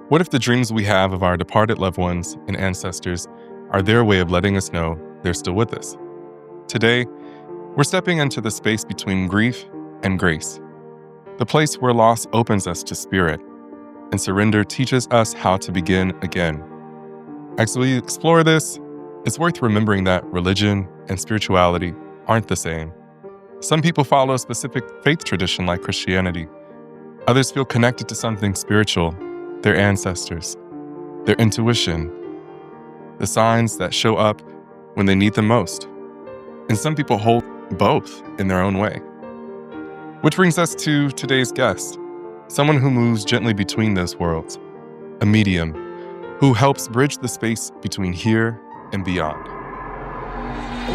What if the dreams we have of our departed loved ones and ancestors are their way of letting us know they're still with us? Today, we're stepping into the space between grief and grace, the place where loss opens us to spirit and surrender teaches us how to begin again. As we explore this, it's worth remembering that religion and spirituality aren't the same. Some people follow a specific faith tradition like Christianity. Others feel connected to something spiritual, their ancestors, their intuition, the signs that show up when they need them most. And some people hold both in their own way. Which brings us to today's guest, someone who moves gently between those worlds, a medium who helps bridge the space between here and beyond.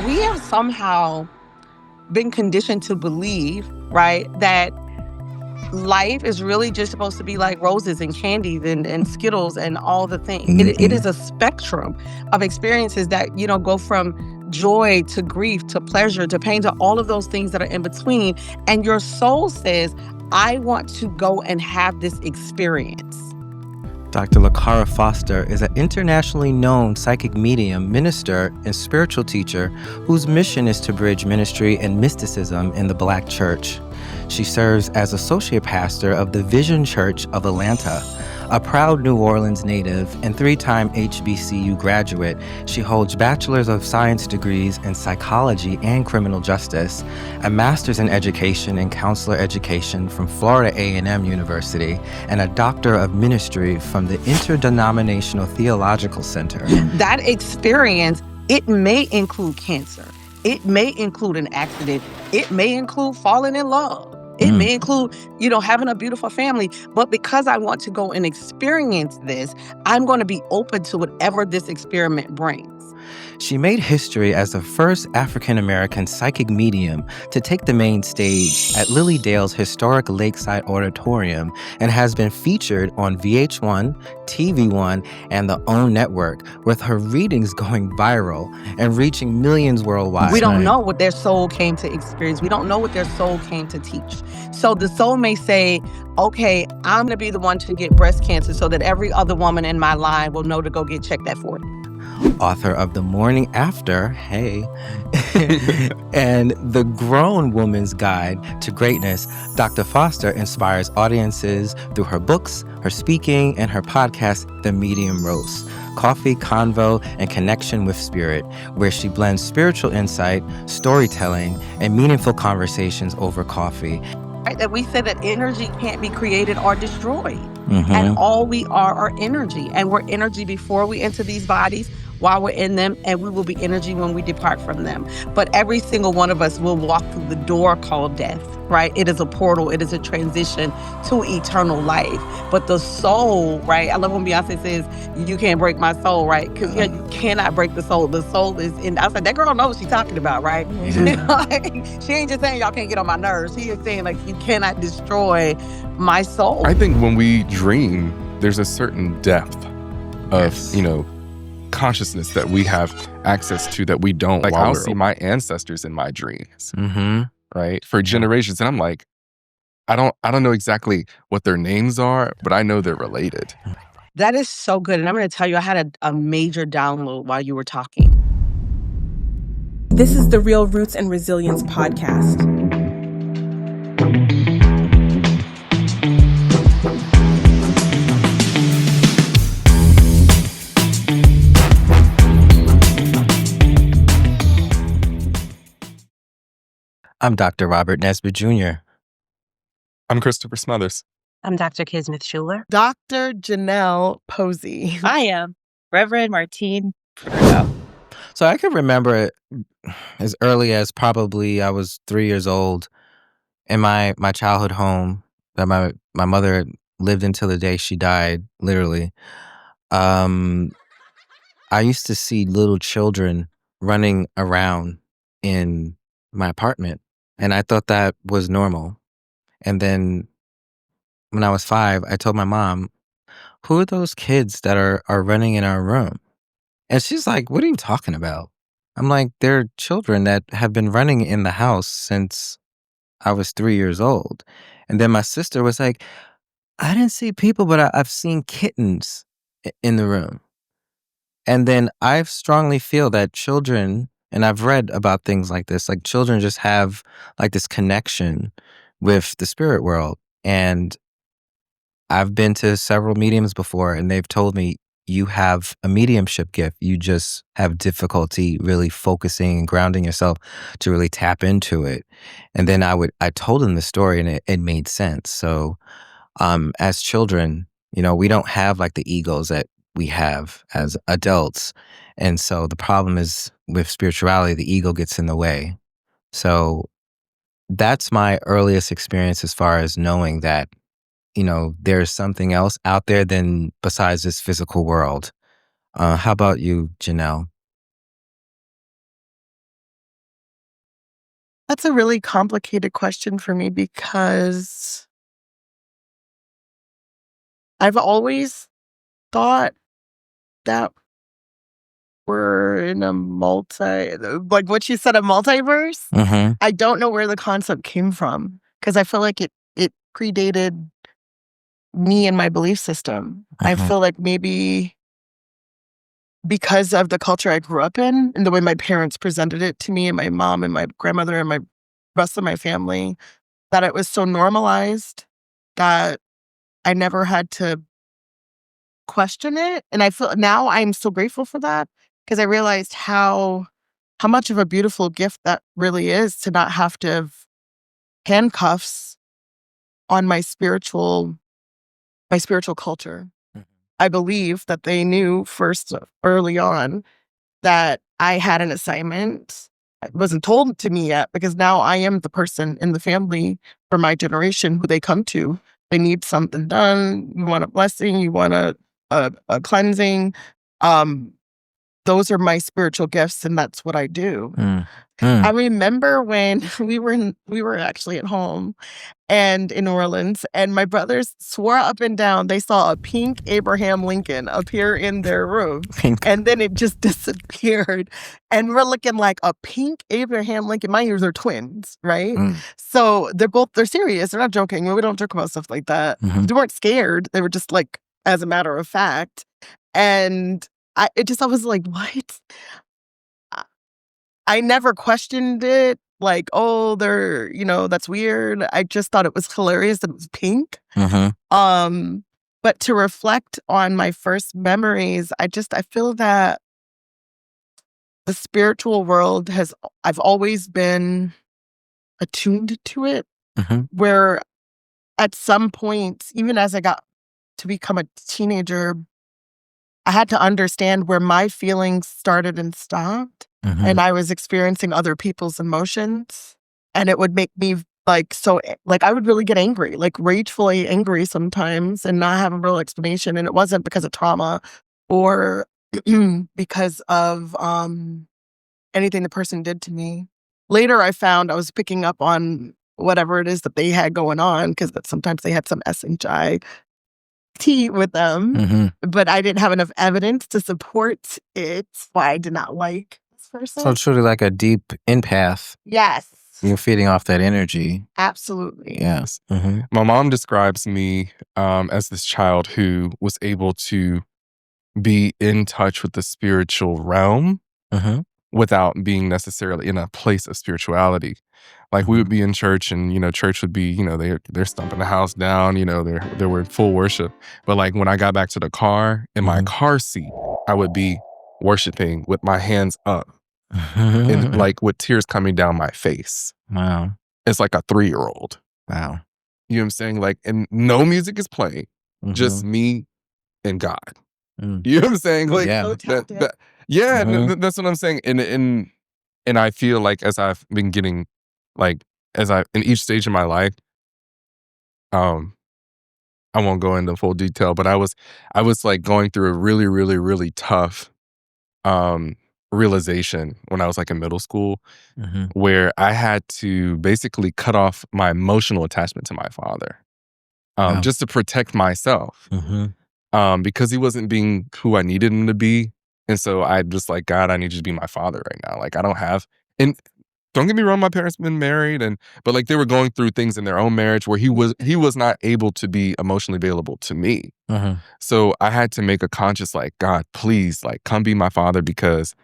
We have somehow been conditioned to believe, right, that life is really just supposed to be like roses and candies and Skittles and all the things. It is a spectrum of experiences that, go from joy to grief to pleasure to pain to all of those things that are in between. And your soul says, I want to go and have this experience. Dr. Lakara Foster is an internationally known psychic medium, minister, and spiritual teacher whose mission is to bridge ministry and mysticism in the Black church. She serves as associate pastor of the Vision Church of Atlanta. A proud New Orleans native and 3-time HBCU graduate, she holds Bachelor's of Science degrees in psychology and criminal justice, a master's in education and counselor education from Florida A&M University, and a doctor of ministry from the Interdenominational Theological Center. That experience, it may include cancer. It may include an accident. It may include falling in love. It may include, having a beautiful family. But because I want to go and experience this, I'm going to be open to whatever this experiment brings. She made history as the first African-American psychic medium to take the main stage at Lily Dale's historic Lakeside Auditorium and has been featured on VH1, TV One, and the OWN network, with her readings going viral and reaching millions worldwide. We don't know what their soul came to experience. We don't know what their soul came to teach. So the soul may say, okay, I'm going to be the one to get breast cancer so that every other woman in my line will know to go get checked at 40. Author of The Mourning After, and The Grown Woman's Guide to Greatness, Dr. Foster inspires audiences through her books, her speaking, and her podcast, The Medium Roast, coffee, convo, and connection with spirit, where she blends spiritual insight, storytelling, and meaningful conversations over coffee. Right, that we said that energy can't be created or destroyed. And all we are energy. And we're energy before we enter these bodies, while we're in them, and we will be energy when we depart from them. But every single one of us will walk through the door called death, right? It is a portal. It is a transition to eternal life. But the soul, right? I love when Beyonce says, you can't break my soul, right? Because you cannot break the soul. The soul is in. I said, that girl knows what she's talking about, right? She ain't just saying y'all can't get on my nerves. She is saying, you cannot destroy my soul. I think when we dream, there's a certain depth of, consciousness that we have access to that we don't. Like, I'll see my ancestors in my dreams, right? For generations. And I'm like, I don't know exactly what their names are, but I know they're related. That is so good. And I'm going to tell you, I had a major download while you were talking. This is the Real Roots and Resilience podcast. I'm Dr. Robert Nesbitt Jr. I'm Christopher Smothers. I'm Dr. Kismet Schuler. Dr. Janelle Posey. I am Reverend Martine Prudhoe. So I can remember as early as probably I was 3 years old in my childhood home that my mother lived until the day she died, literally. I used to see little children running around in my apartment, and I thought that was normal. And then when I was 5, I told my mom, who are those kids that are running in our room? And she's like, what are you talking about? I'm like, they're children that have been running in the house since I was 3 years old. And then my sister was like, I didn't see people, but I've seen kittens in the room. And then I strongly feel that children, and I've read about things like this, like children just have like this connection with the spirit world. And I've been to several mediums before, and they've told me you have a mediumship gift. You just have difficulty really focusing and grounding yourself to really tap into it. And then I told them the story, and it made sense. So as children, we don't have like the egos that we have as adults. And so the problem is with spirituality, the ego gets in the way. So that's my earliest experience as far as knowing that, there's something else out there than besides this physical world. How about you, Janelle? That's a really complicated question for me because I've always thought that we're in a like what you said, a multiverse. Mm-hmm. I don't know where the concept came from because I feel like it predated me and my belief system. I feel like maybe because of the culture I grew up in and the way my parents presented it to me and my mom and my grandmother and my rest of my family, that it was so normalized that I never had to question it. And I feel now I'm so grateful for that because I realized how much of a beautiful gift that really is to not have to have handcuffs on my spiritual culture. I believe that they knew first early on that I had an assignment. It wasn't told to me yet because now I am the person in the family for my generation who they come to. They need something done. You want a blessing. You want a cleansing. Those are my spiritual gifts, and that's what I do. I remember when we were actually at home and in New Orleans, and my brothers swore up and down they saw a pink Abraham Lincoln appear in their room. And then it just disappeared. And we're looking like a pink Abraham Lincoln. Mind you, they're twins, right? So they're serious. They're not joking. We don't joke about stuff like that. They weren't scared. They were just like, as a matter of fact. And I was like, what? I never questioned it. Like, oh, that's weird. I just thought it was hilarious that it was pink. But to reflect on my first memories, I feel that the spiritual world I've always been attuned to it, where at some point, even as I got to become a teenager, I had to understand where my feelings started and stopped. And I was experiencing other people's emotions. And it would make me I would really get angry, like ragefully angry sometimes and not have a real explanation. And it wasn't because of trauma or because of anything the person did to me. Later, I found I was picking up on whatever it is that they had going on because sometimes they had some SHI with them, but I didn't have enough evidence to support it. Why I did not like this person. So it's truly like a deep empath. Yes. You're feeding off that energy. Absolutely. Yes. My mom describes me as this child who was able to be in touch with the spiritual realm without being necessarily in a place of spirituality. Like we would be in church and, church would be, they're stumping the house down, they were in full worship. But like when I got back to the car, in my car seat, I would be worshiping with my hands up and like with tears coming down my face. Wow. It's like a 3-year-old. Wow. You know what I'm saying? Like, and no music is playing, just me and God. You know what I'm saying? Like, that's what I'm saying. And I feel like as I've been getting, like, in each stage of my life, I won't go into full detail, but I was like going through a really, really, really tough realization when I was like in middle school, where I had to basically cut off my emotional attachment to my father, just to protect myself, because he wasn't being who I needed him to be. And so I just like, God, I need you to be my father right now. Like I don't have, and don't get me wrong, my parents been married, but like they were going through things in their own marriage where he was not able to be emotionally available to me. So I had to make a conscious, like, God, please, like, come be my father, because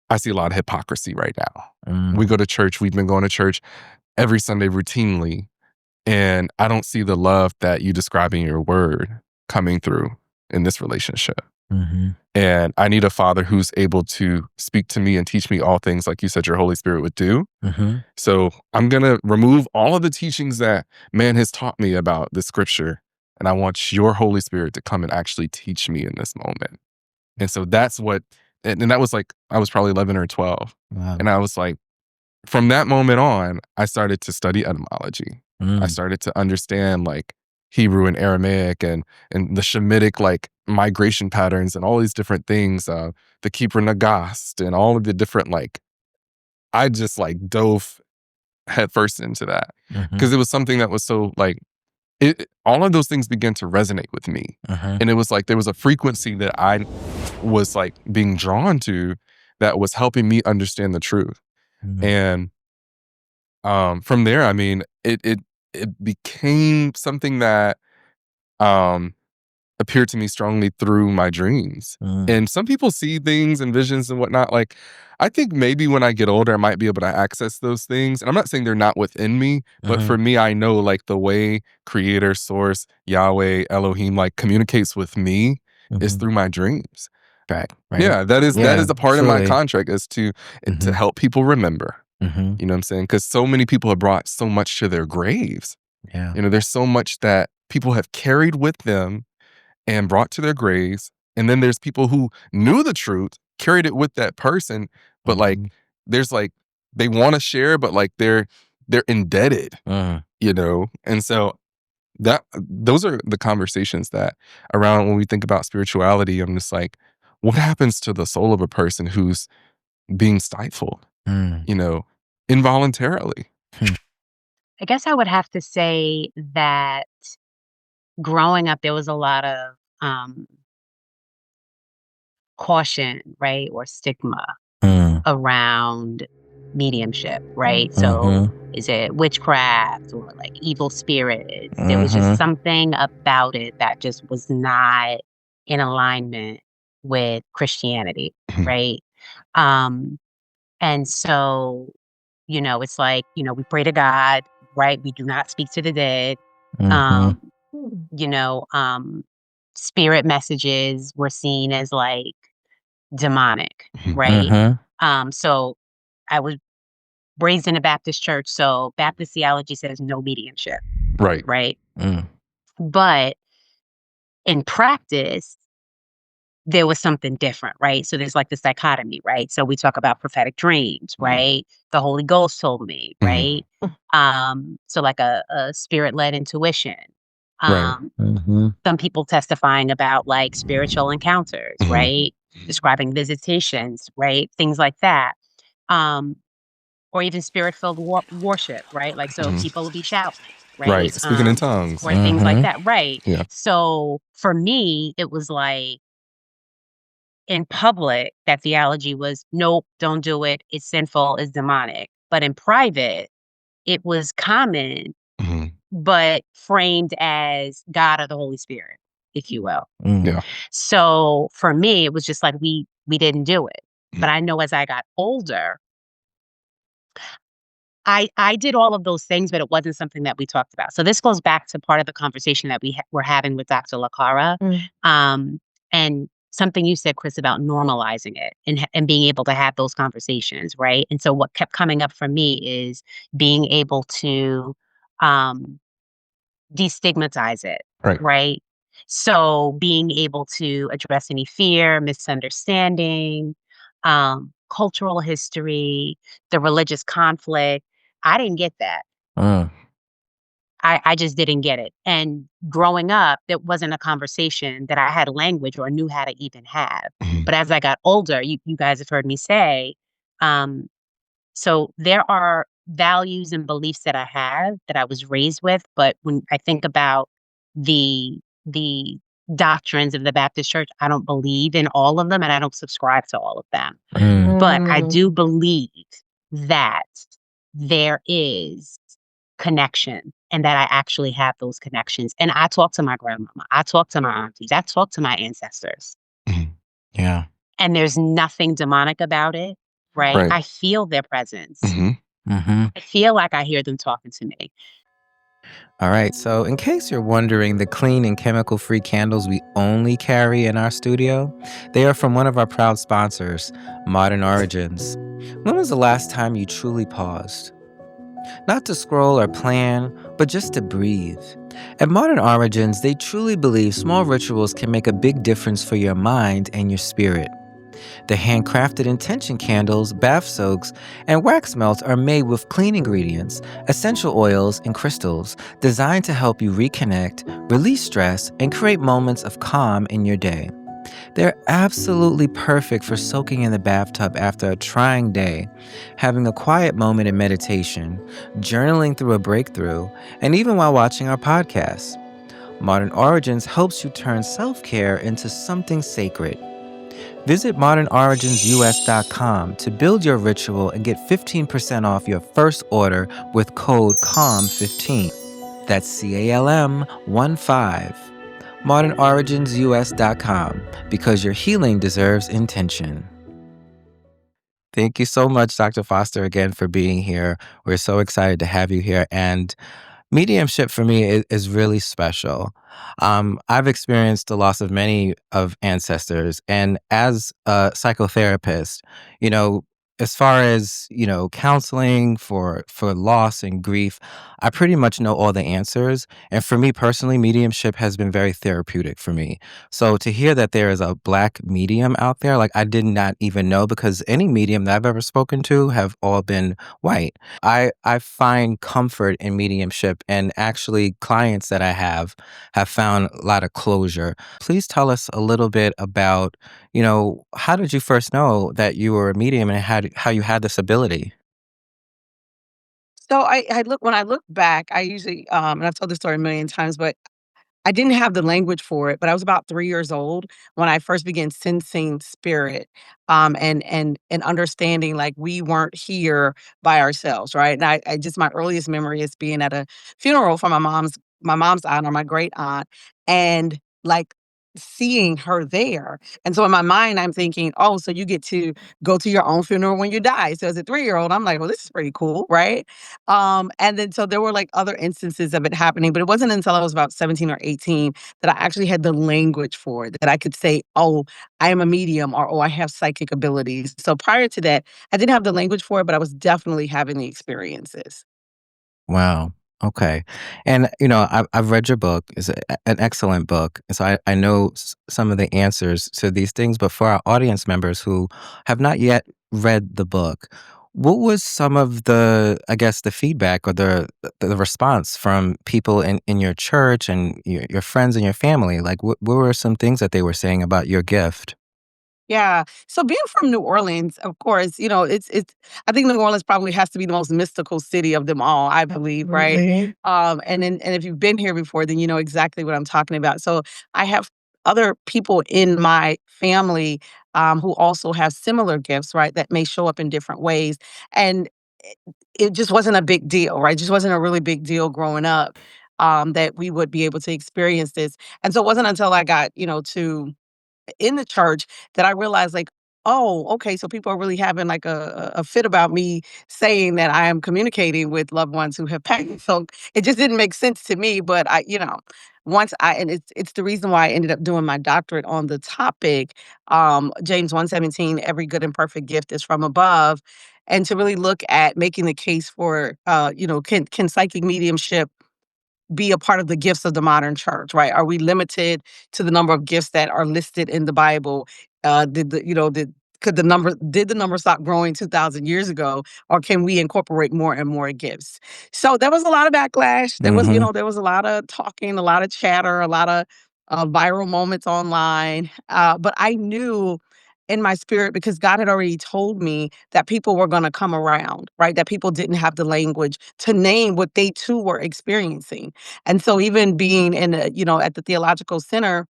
I see a lot of hypocrisy right now. We go to church. We've been going to church every Sunday routinely, and I don't see the love that you describe in your word coming through in this relationship. And I need a father who's able to speak to me and teach me all things like you said your Holy Spirit would do. So I'm going to remove all of the teachings that man has taught me about the scripture. And I want your Holy Spirit to come and actually teach me in this moment. And so that's what, and that was like, I was probably 11 or 12. Wow. And I was like, from that moment on, I started to study etymology. I started to understand like Hebrew and Aramaic and the Shemitic like migration patterns and all these different things, the Kipra Nagast and all of the different like, I just like dove headfirst into that because it was something that was so like, all of those things began to resonate with me. And it was like, there was a frequency that I was like being drawn to that was helping me understand the truth. And from there, I mean, it became something that appeared to me strongly through my dreams. And some people see things and visions and whatnot. Like, I think maybe when I get older, I might be able to access those things. And I'm not saying they're not within me, but for me, I know like the way Creator, Source, Yahweh, Elohim like communicates with me is through my dreams. Right. Yeah, that is a part of my contract, is to help people remember. You know what I'm saying? Because so many people have brought so much to their graves. Yeah. You know, there's so much that people have carried with them and brought to their graves. And then there's people who knew the truth, carried it with that person, but like there's like they want to share, but like they're indebted, you know? And so those are the conversations that around when we think about spirituality, I'm just like, what happens to the soul of a person who's being stifled, you know, involuntarily? I guess I would have to say that growing up, there was a lot of caution, right, or stigma around mediumship, right? So is it witchcraft or like evil spirits? There was just something about it that just was not in alignment with Christianity, right? And so, you know, it's like, you know, we pray to God, right? We do not speak to the dead. You know, spirit messages were seen as like demonic, right? So I was raised in a Baptist church, so Baptist theology says no mediumship, Right. right? But in practice, there was something different, right? So there's like this dichotomy, right? So we talk about prophetic dreams, right? The Holy Ghost told me, right? So like a spirit-led intuition. Some people testifying about like spiritual encounters, right? Describing visitations, right? Things like that. Or even spirit-filled worship, right? Like, so people will be shouting, right? Speaking in tongues. Or things like that, right? Yeah. So for me, it was like, in public, that theology was, nope, don't do it. It's sinful, it's demonic. But in private, it was common, but framed as God or the Holy Spirit, if you will. Yeah. So for me, it was just like we didn't do it. But I know as I got older, I did all of those things, but it wasn't something that we talked about. So this goes back to part of the conversation that we were having with Dr. Lakara. And something you said, Chris, about normalizing it and being able to have those conversations, right? And so what kept coming up for me is being able to destigmatize it, right? So being able to address any fear, misunderstanding, cultural history, the religious conflict. I didn't get that. I just didn't get it. And growing up, it wasn't a conversation that I had language or knew how to even have. But as I got older, you guys have heard me say, so there are values and beliefs that I have that I was raised with. But when I think about the doctrines of the Baptist Church, I don't believe in all of them and I don't subscribe to all of them. But I do believe that there is connection and that I actually have those connections. And I talk to my grandmama, I talk to my aunties, I talk to my ancestors. Mhm. Yeah. And there's nothing demonic about it, right? Right. I feel their presence. Mm-hmm. I feel like I hear them talking to me. All right, so in case you're wondering, the clean and chemical-free candles we only carry in our studio, they are from one of our proud sponsors, Modern Origins. When was the last time you truly paused? Not to scroll or plan, but just to breathe. At Modern Origins, they truly believe small rituals can make a big difference for your mind and your spirit. The handcrafted intention candles, bath soaks, and wax melts are made with clean ingredients, essential oils, and crystals designed to help you reconnect, release stress, and create moments of calm in your day. They're absolutely perfect for soaking in the bathtub after a trying day, having a quiet moment in meditation, journaling through a breakthrough, and even while watching our podcast. Modern Origins helps you turn self-care into something sacred. Visit modernoriginsus.com to build your ritual and get 15% off your first order with code CALM15. That's CALM15. modernoriginsus.com, because your healing deserves intention. Thank you so much, Dr. Foster, again for being here. We're so excited to have you here. And mediumship for me is really special. I've experienced the loss of many of ancestors, and as a psychotherapist, you know, as far as counseling for loss and grief, I pretty much know all the answers. And for me personally, mediumship has been very therapeutic for me. So to hear that there is a Black medium out there, like I did not even know, because any medium that I've ever spoken to have all been white. I find comfort in mediumship, and actually clients that I have found a lot of closure. Please tell us a little bit about, how did you first know that you were a medium and how you had this ability? So I look when I look back, I usually and I've told this story a million times, but I didn't have the language for it, but I was about 3 years old when I first began sensing spirit, and understanding, like, we weren't here by ourselves, right? And I just my earliest memory is being at a funeral for my mom's aunt, or my great aunt, and, like, seeing her there. And so in my mind, I'm thinking, "Oh, so you get to go to your own funeral when you die." So as a 3-year-old, I'm like, "Well, this is pretty cool," right? And then so there were, like, other instances of it happening, but it wasn't until I was about 17 or 18 that I actually had the language for it, that I could say, "Oh, I am a medium," or, "Oh, I have psychic abilities." So prior to that, I didn't have the language for it, but I was definitely having the experiences. Wow. Okay. And, I've read your book. It's an excellent book. And so I know some of the answers to these things. But for our audience members who have not yet read the book, what was some of the, I guess, the feedback or the response from people in your church and your friends and your family? Like, what were some things that they were saying about your gift? Yeah. So being from New Orleans, of course, it's I think New Orleans probably has to be the most mystical city of them all, I believe, right? Really? And if you've been here before, then you know exactly what I'm talking about. So I have other people in my family who also have similar gifts, right, that may show up in different ways. And it, it just wasn't a big deal, right? It just wasn't a really big deal growing up that we would be able to experience this. And so it wasn't until I got, to in the church that I realized, like, oh, okay, so people are really having like a fit about me saying that I am communicating with loved ones who have passed. So it just didn't make sense to me. But once and it's the reason why I ended up doing my doctorate on the topic, James 1:17, every good and perfect gift is from above. And to really look at making the case for can psychic mediumship be a part of the gifts of the modern church, right? Are we limited to the number of gifts that are listed in the Bible? Did the you know did the number stop growing 2,000 years ago, or can we incorporate more and more gifts? So there was a lot of backlash. Mm-hmm. There was a lot of talking, a lot of chatter, a lot of viral moments online. But I knew in my spirit, because God had already told me that people were going to come around, right? That people didn't have the language to name what they too were experiencing. And so even being at the theological center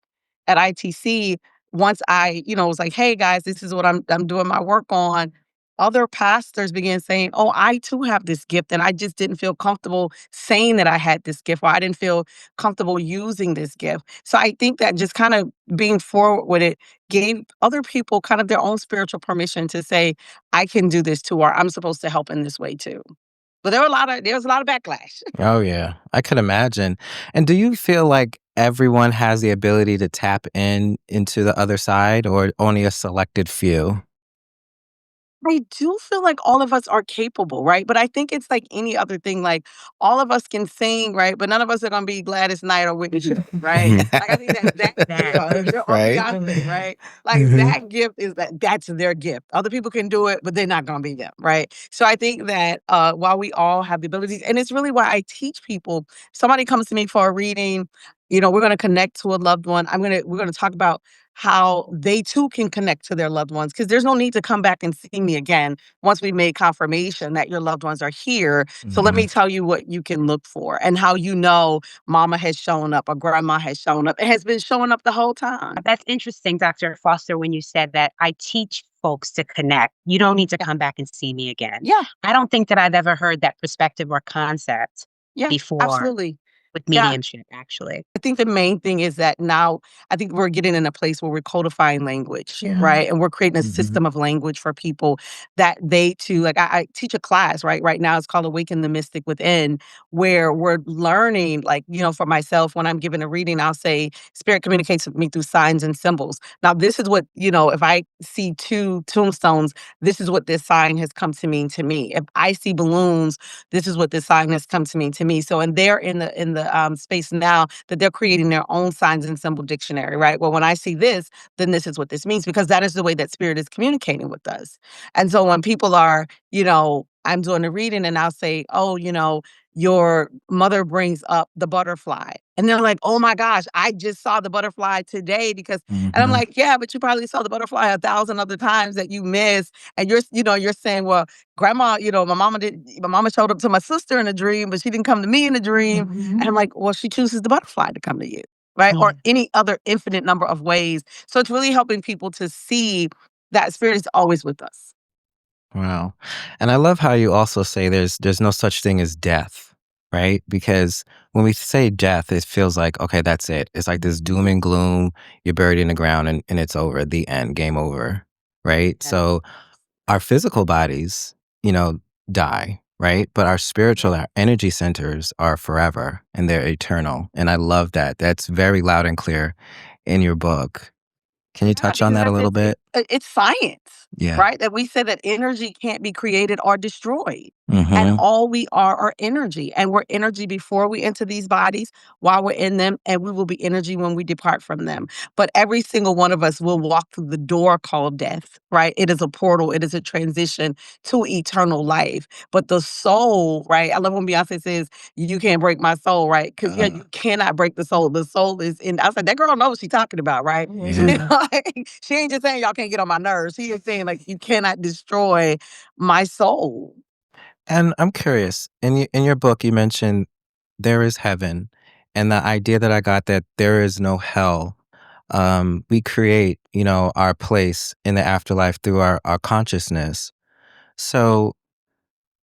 at ITC, once I was like, "Hey guys, this is what I'm doing my work on." other pastors began saying, oh, I too have this gift. And I just didn't feel comfortable saying that I had this gift, or I didn't feel comfortable using this gift. So I think that just kind of being forward with it gave other people kind of their own spiritual permission to say, I can do this too, or I'm supposed to help in this way too. But there was a lot of backlash. Oh, yeah. I could imagine. And do you feel like everyone has the ability to tap into the other side, or only a selected few? I do feel like all of us are capable, right? But I think it's like any other thing. Like all of us can sing, right? But none of us are gonna be Gladys Knight or Whitney Houston, right? Like I think or Right? Beyonce, right? Like that gift is that's their gift. Other people can do it, but they're not gonna be them, right? So I think that while we all have the abilities, and it's really why I teach people. Somebody comes to me for a reading, we're gonna connect to a loved one. We're gonna talk about how they too can connect to their loved ones, because there's no need to come back and see me again once we made confirmation that your loved ones are here. So let me tell you what you can look for, and how mama has shown up or grandma has shown up. It has been showing up the whole time. That's interesting, Dr. Foster, when you said that I teach folks to connect. You don't need to come back and see me again. Yeah. I don't think that I've ever heard that perspective or concept before Absolutely. with mediumship, actually. I think the main thing is that now I think we're getting in a place where we're codifying language, right? And we're creating a system of language for people that they too, like I teach a class, right? Right now it's called Awaken the Mystic Within, where we're learning, like, for myself, when I'm giving a reading, I'll say, Spirit communicates with me through signs and symbols. Now, this is what, if I see 2 tombstones, this is what this sign has come to mean to me. If I see balloons, this is what this sign has come to mean to me. So, and they're in the space now that they're creating their own signs and symbol dictionary, right? Well, when I see this, then this is what this means, because that is the way that spirit is communicating with us. And so when people are, I'm doing a reading and I'll say, oh, your mother brings up the butterfly. And they're like, oh my gosh, I just saw the butterfly today and I'm like, yeah, but you probably saw the butterfly 1,000 other times that you missed. And you're saying, well, grandma, my mama showed up to my sister in a dream, but she didn't come to me in a dream. And I'm like, well, she chooses the butterfly to come to you, right? Or any other infinite number of ways. So it's really helping people to see that spirit is always with us. Wow. And I love how you also say there's no such thing as death, right? Because when we say death, it feels like, okay, that's it. It's like this doom and gloom. You're buried in the ground and it's over, the end, game over, right? Yeah. So our physical bodies, die, right? But our spiritual, our energy centers are forever and they're eternal. And I love that. That's very loud and clear in your book. Can you touch on that a little bit? It's science, Yeah. right? That we said that energy can't be created or destroyed. And all we are energy. And we're energy before we enter these bodies, while we're in them, and we will be energy when we depart from them. But every single one of us will walk through the door called death, right? It is a portal. It is a transition to eternal life. But the soul, right? I love when Beyonce says, you can't break my soul, right? Because you cannot break the soul. The soul is in. I was like, that girl knows what she's talking about, right? Yeah. She ain't just saying y'all can't get on my nerves. She is saying, like, you cannot destroy my soul. And I'm curious, in your book, you mentioned there is heaven, and the idea that I got that there is no hell. We create, our place in the afterlife through our consciousness. So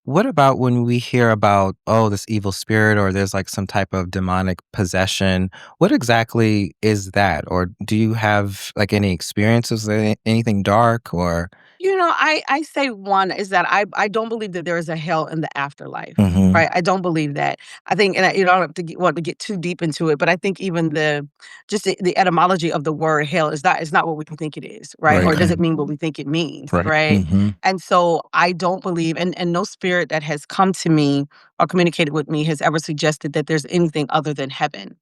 what about when we hear about, oh, this evil spirit, or there's like some type of demonic possession? What exactly is that? Or do you have like any experiences with anything dark or? I say one is that I don't believe that there is a hell in the afterlife, Mhm. right? I don't believe that. I think, and I don't have to want to get too deep into it, but I think even the etymology of the word hell is not what we think it is, right? Or Right. it doesn't mean what we think it means, Right. right? Mhm. And so I don't believe, and no spirit that has come to me or communicated with me has ever suggested that there's anything other than heaven.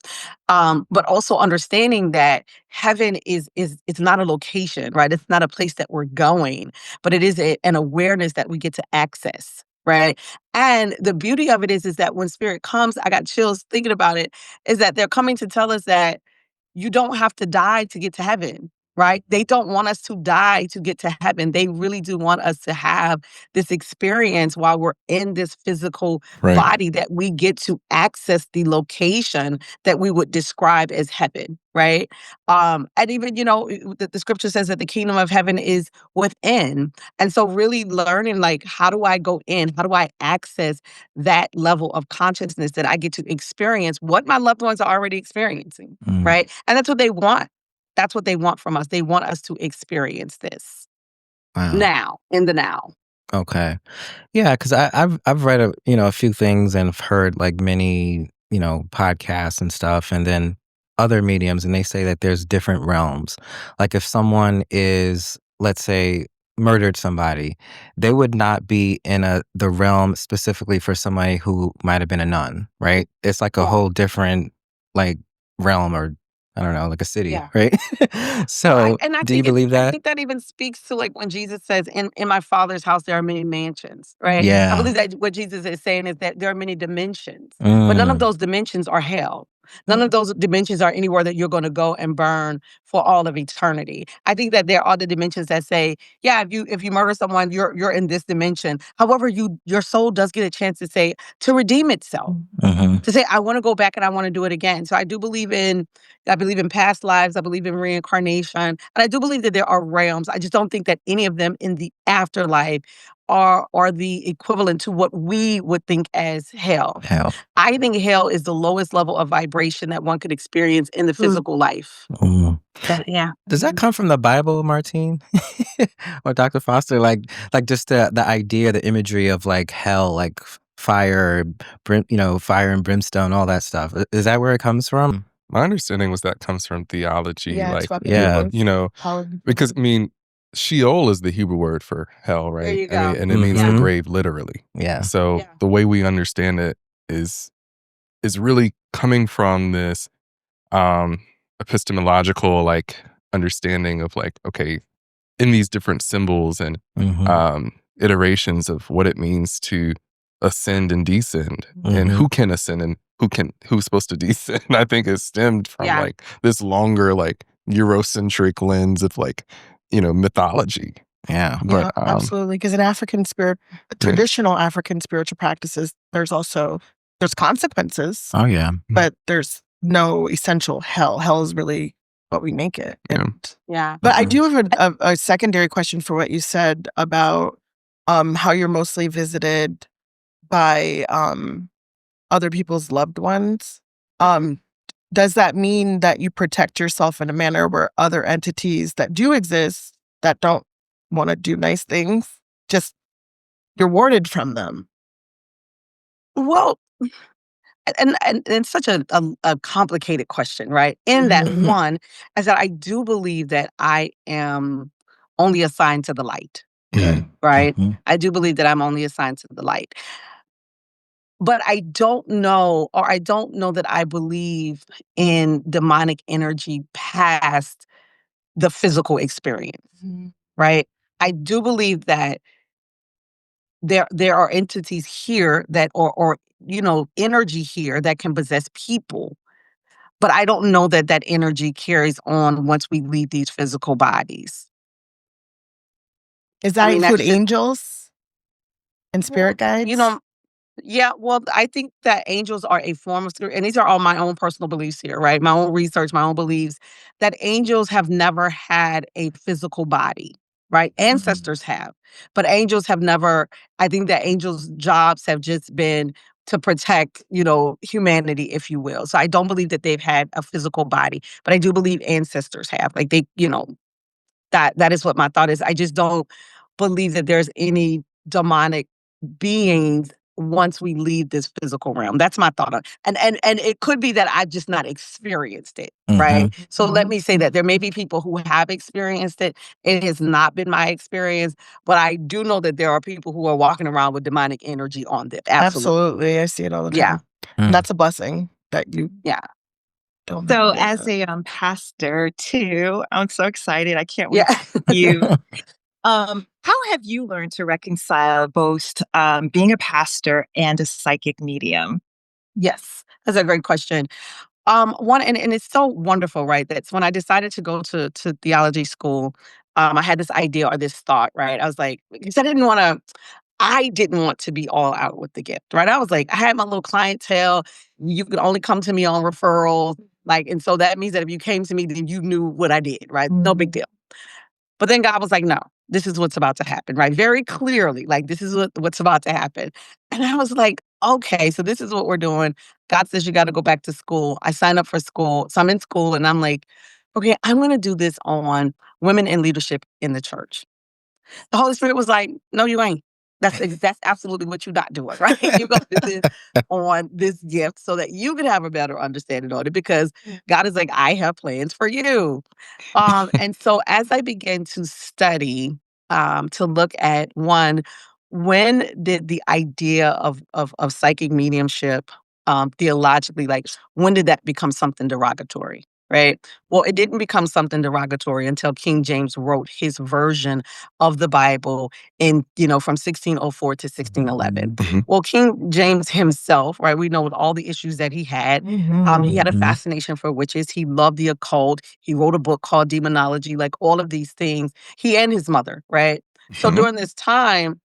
But also understanding that heaven is it's not a location, right? It's not a place that we're going, but it is an awareness that we get to access, right? And the beauty of it is that when spirit comes, I got chills thinking about it, is that they're coming to tell us that you don't have to die to get to heaven. right? They don't want us to die to get to heaven. They really do want us to have this experience while we're in this physical body, that we get to access the location that we would describe as heaven, right? And even, the scripture says that the kingdom of heaven is within. And so really learning, like, how do I go in? How do I access that level of consciousness that I get to experience what my loved ones are already experiencing, right? And that's what they want. That's what they want from us. They want us to experience this now, in the now. Okay. Yeah, because I've read a few things and I've heard like many podcasts and stuff, and then other mediums, and they say that there's different realms. Like if someone is, let's say, murdered somebody, they would not be in the realm specifically for somebody who might have been a nun, right? It's like a whole different like realm, or I don't know, like a city, right? So, do you believe that? I think that even speaks to like when Jesus says, in my Father's house there are many mansions, right? I Yeah. believe that what Jesus is saying is that there are many dimensions, but none of those dimensions are hell. None of those dimensions are anywhere that you're going to go and burn for all of eternity. I think that there are the dimensions that say, yeah, if you murder someone, you're in this dimension. However, your soul does get a chance to redeem itself. To say, I want to go back and I want to do it again. So I believe in past lives. I believe in reincarnation. And I do believe that there are realms. I just don't think that any of them in the afterlife are the equivalent to what we would think as hell. I think hell is the lowest level of vibration that one could experience in the physical life. Yeah. Does that come from the Bible, Martine? Or Dr. Foster? Like just the idea, the imagery of like hell, like fire, fire and brimstone, all that stuff. Is that where it comes from? My understanding was that comes from theology. Yeah, Because I mean, Sheol is the Hebrew word for hell, right? There you go. I mean, and it means the grave, literally. Yeah. So the way we understand it is really coming from this epistemological like understanding of like, okay, in these different symbols and iterations of what it means to ascend and descend, and who can ascend and who's supposed to descend. I think is stemmed from like this longer like Eurocentric lens of like mythology. Yeah. But absolutely, because in traditional African spiritual practices, there's consequences. Oh yeah. But there's no essential hell. Hell is really what we make it. But I do have a secondary question for what you said about how you're mostly visited by other people's loved ones. Does that mean that you protect yourself in a manner where other entities that do exist that don't want to do nice things, just you're warded from them? Well, and it's such a complicated question, right? In that one, is that I do believe that I am only assigned to the light, right? I do believe that I'm only assigned to the light. But I don't know that I believe in demonic energy past the physical experience, right? I do believe that there are entities here that or energy here that can possess people, but I don't know that energy carries on once we leave these physical bodies. Does that include angels and spirit guides? Yeah, well, I think that angels are a form of spirit, and these are all my own personal beliefs here, right? My own research, my own beliefs, that angels have never had a physical body, right? Ancestors have, but angels have never. I think that angels' jobs have just been to protect, humanity, if you will. So I don't believe that they've had a physical body, but I do believe ancestors have. Like that is what my thought is. I just don't believe that there's any demonic beings once we leave this physical realm. That's my thought on and it could be that I've just not experienced it, right? So let me say that there may be people who have experienced it. It has not been my experience, but I do know that there are people who are walking around with demonic energy on them. Absolutely. I see it all the time. And that's a blessing that you don't. So as a pastor too, I'm so excited. I can't wait to see you. How have you learned to reconcile both being a pastor and a psychic medium? Yes, that's a great question. One, and it's so wonderful, right? That's when I decided to go to theology school. I had this idea or this thought, right? I was like, because I didn't want to be all out with the gift, right? I was like, I had my little clientele. You could only come to me on referrals. Like, and so that means that if you came to me, then you knew what I did, right? No big deal. But then God was like, no, this is what's about to happen, right? Very clearly, like, this is what's about to happen. And I was like, okay, so this is what we're doing. God says you got to go back to school. I signed up for school. So I'm in school and I'm like, okay, I'm going to do this on women in leadership in the church. The Holy Spirit was like, no, you ain't. That's absolutely what you're not doing, right? You're going to do this on this gift so that you can have a better understanding on it, because God is like, I have plans for you. And so as I began to study, to look at when did the idea of psychic mediumship, theologically, like, when did that become something derogatory? Right. Well, it didn't become something derogatory until King James wrote his version of the Bible from 1604 to 1611. Well, King James himself, right, we know with all the issues that he had a fascination for witches. He loved the occult. He wrote a book called Demonology, like all of these things. He and his mother, right? So during this time,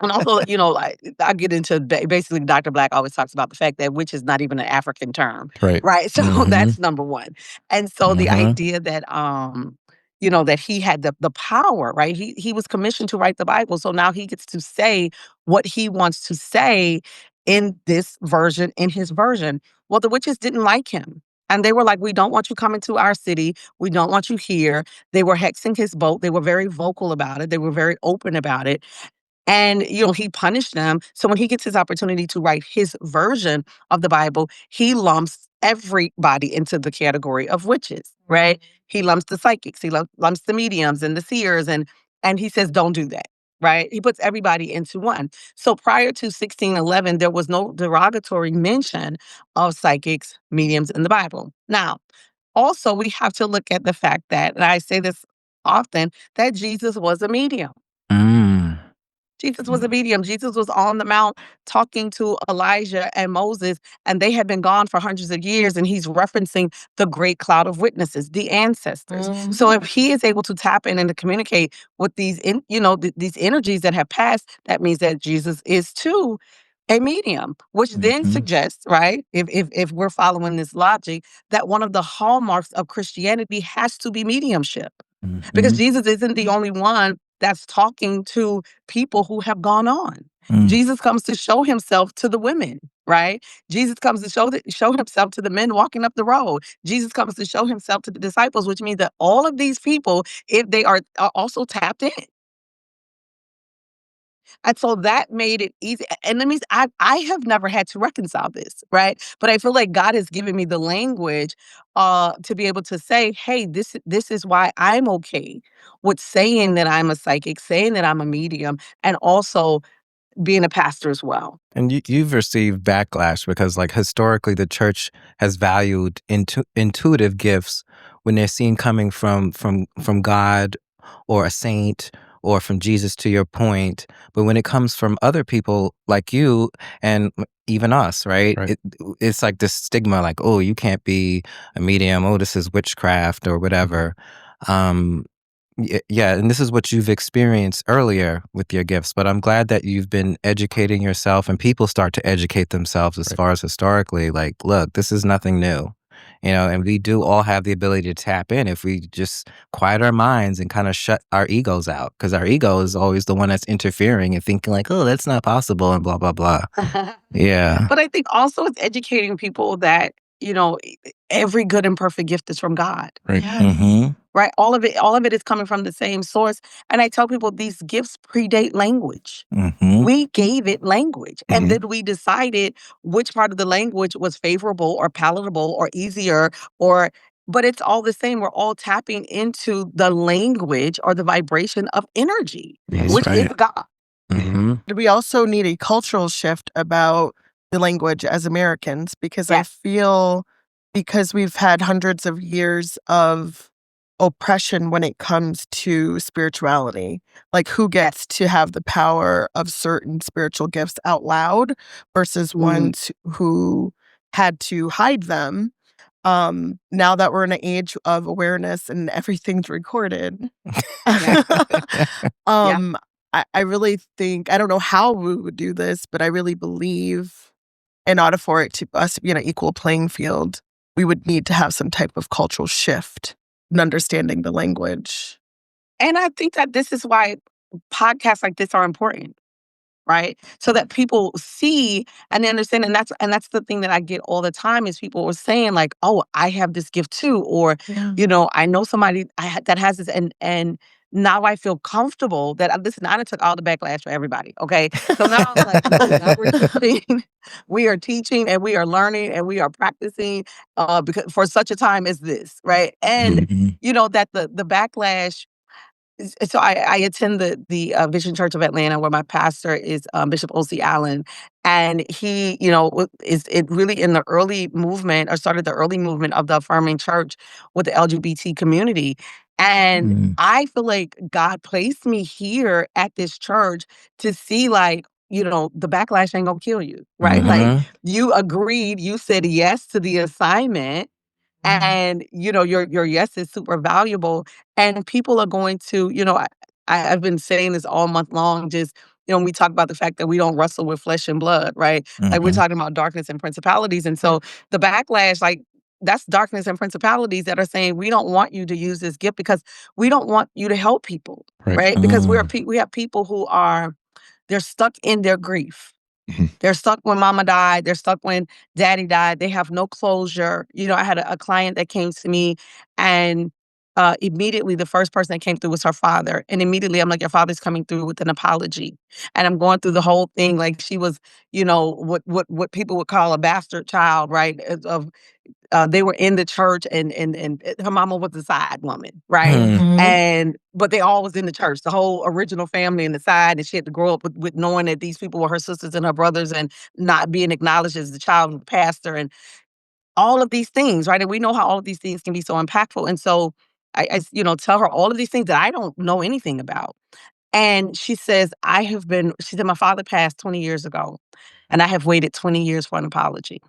and also, I get into basically Dr. Black always talks about the fact that witch is not even an African term. Right. So that's number one. And so the idea that, that he had the power, right? He was commissioned to write the Bible. So now he gets to say what he wants to say in this version, in his version. Well, the witches didn't like him. And they were like, we don't want you coming to our city. We don't want you here. They were hexing his boat. They were very vocal about it. They were very open about it. And, he punished them. So when he gets his opportunity to write his version of the Bible, he lumps everybody into the category of witches, right? He lumps the psychics, he lumps the mediums and the seers, and he says, don't do that, right? He puts everybody into one. So prior to 1611, there was no derogatory mention of psychics, mediums in the Bible. Now, also, we have to look at the fact that, and I say this often, that Jesus was a medium. Jesus was a medium. Jesus was on the mount talking to Elijah and Moses, and they had been gone for hundreds of years. And he's referencing the great cloud of witnesses, the ancestors. So if he is able to tap in and to communicate with these energies that have passed, that means that Jesus is too a medium, which then suggests, right, if we're following this logic, that one of the hallmarks of Christianity has to be mediumship. Because Jesus isn't the only one that's talking to people who have gone on. Jesus comes to show himself to the women, right? Jesus comes to show himself to the men walking up the road. Jesus comes to show himself to the disciples, which means that all of these people, if they are also tapped in. And so that made it easy. And that means I have never had to reconcile this, right? But I feel like God has given me the language to be able to say, hey, this is why I'm okay with saying that I'm a psychic, saying that I'm a medium, and also being a pastor as well. And you've received backlash because, like, historically, the church has valued intuitive gifts when they're seen coming from God or a saint or from Jesus, to your point. But when it comes from other people like you and even us, right? It's like this stigma, like, oh, you can't be a medium. Oh, this is witchcraft or whatever. Yeah, and this is what you've experienced earlier with your gifts, but I'm glad that you've been educating yourself and people start to educate themselves as far as historically, like, look, this is nothing new, and we do all have the ability to tap in if we just quiet our minds and kind of shut our egos out, because our ego is always the one that's interfering and thinking like, oh, that's not possible and blah, blah, blah. Yeah. But I think also it's educating people that, every good and perfect gift is from God. Right. Yes. Right? All of it is coming from the same source. And I tell people these gifts predate language. We gave it language. And then we decided which part of the language was favorable or palatable or easier, but it's all the same. We're all tapping into the language or the vibration of energy, which is God. We also need a cultural shift about the language as Americans, because I feel because we've had hundreds of years of oppression when it comes to spirituality, like who gets to have the power of certain spiritual gifts out loud versus ones who had to hide them. now that we're in an age of awareness and everything's recorded, I really think, I don't know how we would do this, but I really believe in order for us to be on an equal playing field, we would need to have some type of cultural shift in understanding the language. And I think that this is why podcasts like this are important, right? So that people see and they understand. And that's the thing that I get all the time is people are saying like, oh, I have this gift too. Or, I know somebody that has this and now I feel comfortable that, listen, I done took all the backlash for everybody, okay? So now I'm like, no, now we're teaching, we are teaching and we are learning and we are practicing because for such a time as this, right? And, that the backlash. So I attend the Vision Church of Atlanta, where my pastor is Bishop O.C. Allen, and he, is it really in the early movement or started the early movement of the affirming church with the LGBT community. And I feel like God placed me here at this church to see like, the backlash ain't gonna kill you, right? Like you agreed, you said yes to the assignment. And, your yes is super valuable. And people are going to, I've been saying this all month long, just, we talk about the fact that we don't wrestle with flesh and blood, right? Like we're talking about darkness and principalities. And so the backlash, like that's darkness and principalities that are saying, we don't want you to use this gift because we don't want you to help people, right? Because we have people who they're stuck in their grief. They're stuck when mama died. They're stuck when daddy died. They have no closure. I had a client that came to me and immediately the first person that came through was her father. And immediately I'm like, your father's coming through with an apology. And I'm going through the whole thing like she was, what people would call a bastard child, right? They were in the church and her mama was a side woman, right? But they all was in the church, the whole original family in the side, and she had to grow up with knowing that these people were her sisters and her brothers and not being acknowledged as the child of the pastor and all of these things, right? And we know how all of these things can be so impactful. And so I tell her all of these things that I don't know anything about. And she says, she said, my father passed 20 years ago and I have waited 20 years for an apology.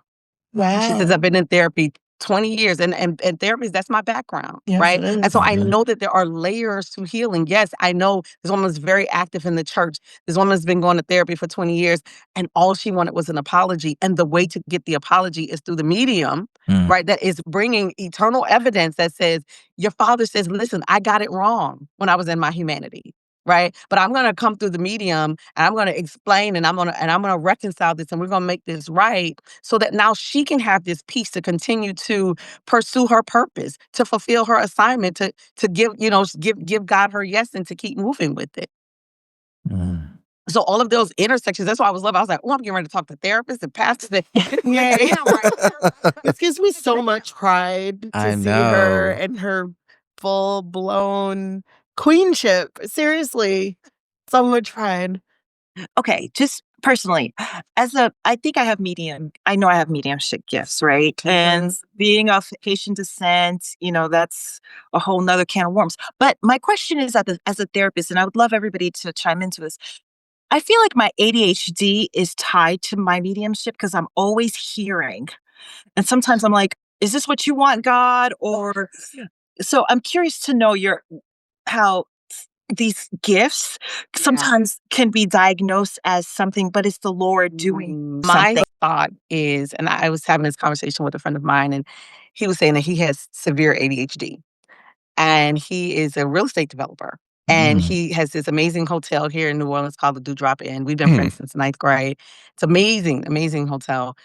Wow. She says, I've been in therapy 20 years and therapy, that's my background, right? And so I know that there are layers to healing. Yes, I know this woman's very active in the church. This woman's been going to therapy for 20 years and all she wanted was an apology. And the way to get the apology is through the medium, right? That is bringing eternal evidence that says, your father says, listen, I got it wrong when I was in my humanity. Right. But I'm going to come through the medium and I'm going to explain and I'm going to reconcile this and we're going to make this right so that now she can have this peace to continue to pursue her purpose, to fulfill her assignment, to give God her yes and to keep moving with it. So all of those intersections, that's why I was like, oh, I'm getting ready to talk to therapists and pastors. This gives me so much pride to see her and her full-blown queenship. Seriously, so much pride. Okay, just personally, I think I know I have mediumship gifts, right? And being of Haitian descent, that's a whole nother can of worms. But my question is as a therapist, and I would love everybody to chime into this. I feel like my ADHD is tied to my mediumship because I'm always hearing. And sometimes I'm like, is this what you want, God? Or so I'm curious to know how these gifts sometimes can be diagnosed as something, but it's the Lord doing something. My thought is, and I was having this conversation with a friend of mine, and he was saying that he has severe ADHD. And he is a real estate developer. And he has this amazing hotel here in New Orleans called the Dewdrop Inn. We've been friends since 9th grade. It's amazing, amazing hotel.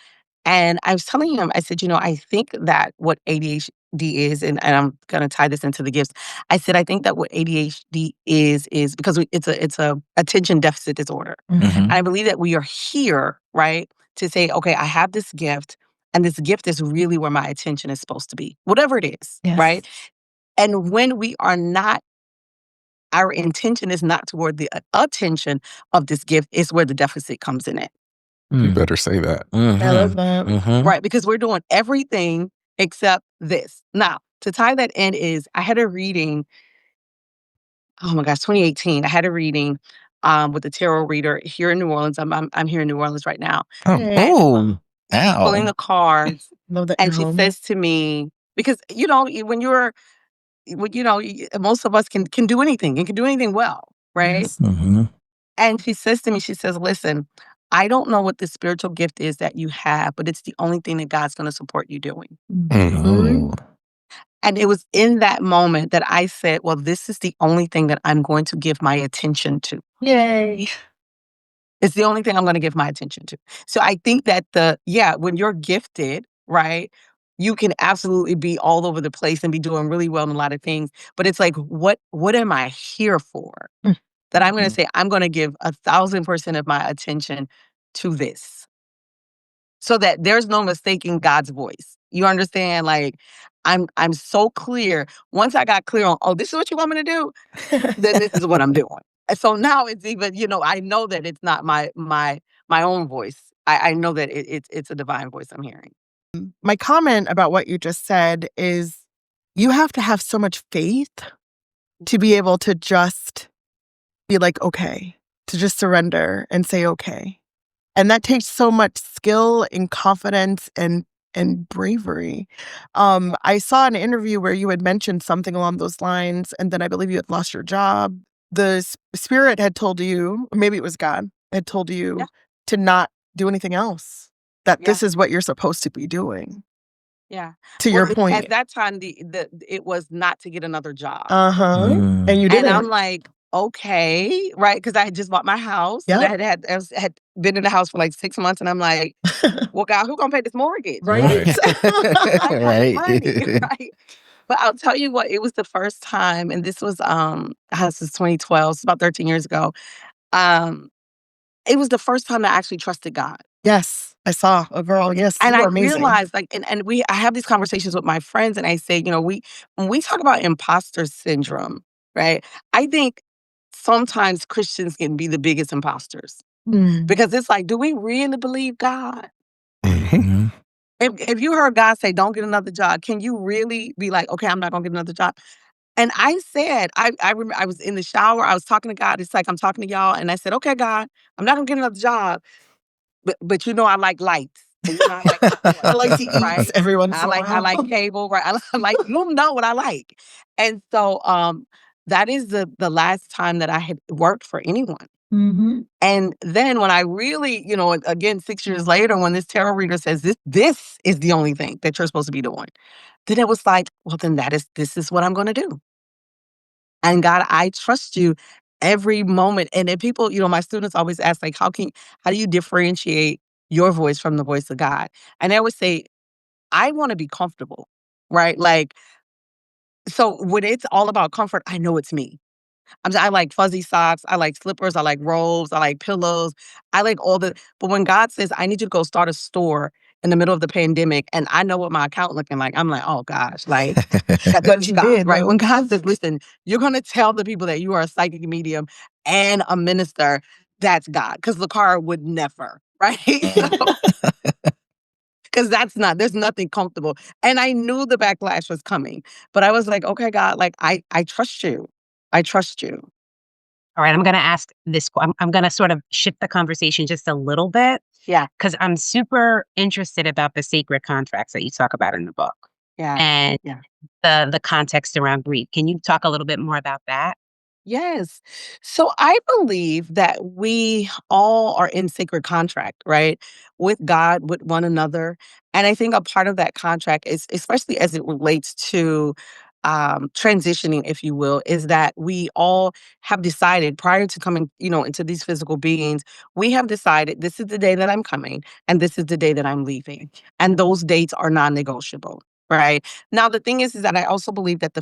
And I was telling him, I said, I think that what ADHD is, and I'm going to tie this into the gifts. I said, I think that what ADHD is because it's a attention deficit disorder. And I believe that we are here, right, to say, okay, I have this gift, and this gift is really where my attention is supposed to be, whatever it is, right? And when we are not, our intention is not toward the attention of this gift, is where the deficit comes in it. You better say that. I love that. Right, because we're doing everything except this. Now, to tie that in is, I had a reading, oh my gosh, 2018. I had a reading with a tarot reader here in New Orleans. I'm here in New Orleans right now. pulling the cards. Love that And you're she home. says to me, because, when you're, most of us can do anything and can do anything well, right? Yes. And she says to me, she says, listen, I don't know what the spiritual gift is that you have, but it's the only thing that God's going to support you doing. And it was in that moment that I said, well, this is the only thing that I'm going to give my attention to. Yay. It's the only thing I'm going to give my attention to. So I think that when you're gifted, right, you can absolutely be all over the place and be doing really well in a lot of things. But it's like, what am I here for? That I'm going to say, I'm going to give 1,000% of my attention to this. So that there's no mistaking God's voice. You understand? Like, I'm so clear. Once I got clear on, this is what you want me to do, then this is what I'm doing. And so now it's even, I know that it's not my own voice. I know that it's a divine voice I'm hearing. My comment about what you just said is you have to have so much faith to be able to just be like, okay, to just surrender and say, okay. And that takes so much skill and confidence and bravery. I saw an interview where you had mentioned something along those lines, and then I believe you had lost your job. The spirit had told you, or maybe it was God, had told you to not do anything else, that this is what you're supposed to be doing. Yeah. To your point. At that time, it was not to get another job. And you didn't. And I'm like, okay, right? Because I had just bought my house. And I had been in the house for like 6 months. And I'm like, well, God, who's going to pay this mortgage? Right. Right. Money, right? But I'll tell you what, it was the first time, and this was, this is 2012, it's about 13 years ago. It was the first time I actually trusted God. Yes, I saw a girl. Yes, And you I were amazing. realized, like, I have these conversations with my friends, and I say, when we talk about imposter syndrome, right? I think sometimes Christians can be the biggest imposters because it's like, do we really believe God? If you heard God say, "Don't get another job," can you really be like, "Okay, I'm not gonna get another job"? And I said, I remember I was in the shower, I was talking to God. It's like I'm talking to y'all, and I said, "Okay, God, I'm not gonna get another job, but I like lights. And I like I like to eat right? every once in a while. I like cable, right? I like you know what I like." And so that is the last time that I had worked for anyone. And then when I really, again, 6 years later, when this tarot reader says this is the only thing that you're supposed to be doing, then it was like, well, then this is what I'm going to do. And God, I trust you every moment. And then people, my students always ask, like, how do you differentiate your voice from the voice of God? And I always say, I want to be comfortable, right? Like, so when it's all about comfort, I know it's me. I like fuzzy socks. I like slippers. I like robes. I like pillows. I like but when God says, I need you to go start a store in the middle of the pandemic, and I know what my account looking like, I'm like, oh gosh, like, that's God, did, right? though. When God says, listen, you're going to tell the people that you are a psychic medium and a minister, that's God. Because Lakara would never, right? Because there's nothing comfortable. And I knew the backlash was coming, but I was like, okay, God, like, I trust you. I trust you. All right, I'm going to ask this. I'm going to sort of shift the conversation just a little bit. Yeah. Because I'm super interested about the sacred contracts that you talk about in the book. Yeah. And the context around grief. Can you talk a little bit more about that? Yes. So I believe that we all are in sacred contract, right? With God, with one another. And I think a part of that contract is, especially as it relates to transitioning, if you will, is that we all have decided prior to coming, into these physical beings, we have decided this is the day that I'm coming and this is the day that I'm leaving. And those dates are non-negotiable. Right. Now, the thing is that I also believe that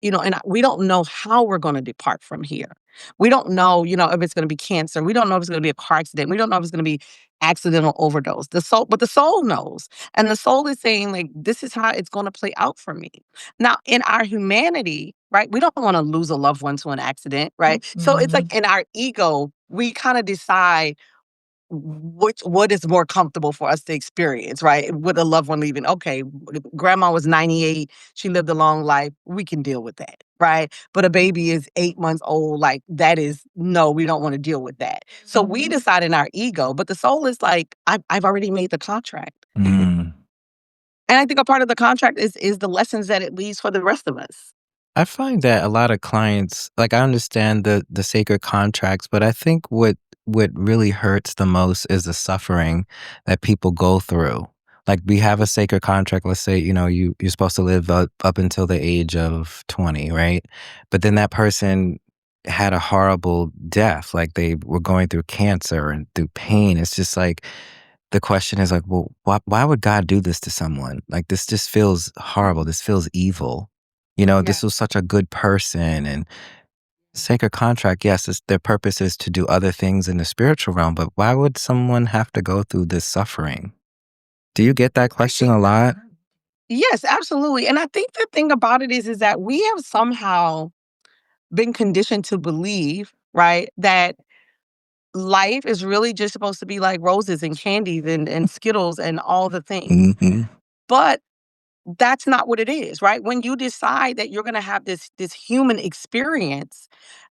and we don't know how we're going to depart from here. We don't know, if it's going to be cancer. We don't know if it's going to be a car accident. We don't know if it's going to be accidental overdose. But the soul knows. And the soul is saying, like, this is how it's going to play out for me. Now, in our humanity, right, we don't want to lose a loved one to an accident, right? So it's like in our ego, we kind of decide what is more comfortable for us to experience, right? With a loved one leaving. Okay, grandma was 98. She lived a long life. We can deal with that, right? But a baby is 8 months old. Like, that is, no, we don't want to deal with that. So we decide in our ego, but the soul is like, I've already made the contract. Mm. And I think a part of the contract is the lessons that it leaves for the rest of us. I find that a lot of clients, like, I understand the sacred contracts, but I think what really hurts the most is the suffering that people go through. Like, we have a sacred contract. Let's say, you're supposed to live up until the age of 20, right? But then that person had a horrible death, like they were going through cancer and through pain. It's just like, the question is like, well, why would God do this to someone? Like, this just feels horrible. This feels evil. This was such a good person. And sacred contract, yes, their purpose is to do other things in the spiritual realm, but why would someone have to go through this suffering? Do you get that question a lot? Yes, absolutely. And I think the thing about it is that we have somehow been conditioned to believe, right, that life is really just supposed to be like roses and candies and Skittles and all the things. Mm-hmm. But that's not what it is, right? When you decide that you're going to have this human experience,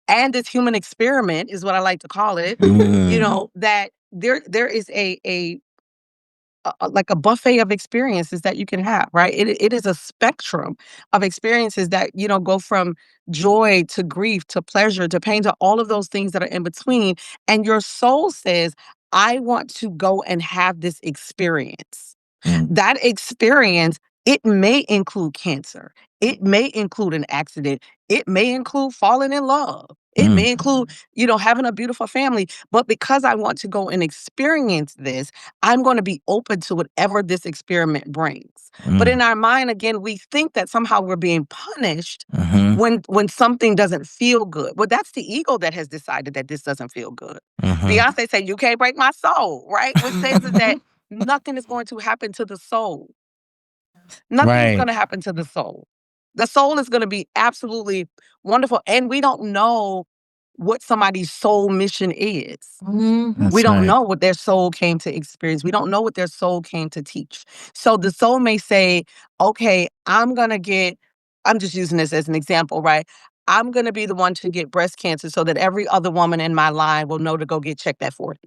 and this human experiment is what I like to call it, that there is like a buffet of experiences that you can have, right? It is a spectrum of experiences that, go from joy to grief to pleasure to pain to all of those things that are in between. And your soul says, I want to go and have this experience. That experience, it may include cancer. It may include an accident. It may include falling in love. It may include, having a beautiful family. But because I want to go and experience this, I'm going to be open to whatever this experiment brings. But in our mind, again, we think that somehow we're being punished when something doesn't feel good. Well, that's the ego that has decided that this doesn't feel good. Beyonce said, "You can't break my soul," right? Which says that nothing is going to happen to the soul. Nothing is going to happen to the soul. The soul is going to be absolutely wonderful. And we don't know what somebody's soul mission is. We don't know what their soul came to experience. We don't know what their soul came to teach. So the soul may say, okay, I'm just using this as an example, right? I'm going to be the one to get breast cancer so that every other woman in my line will know to go get checked at 40.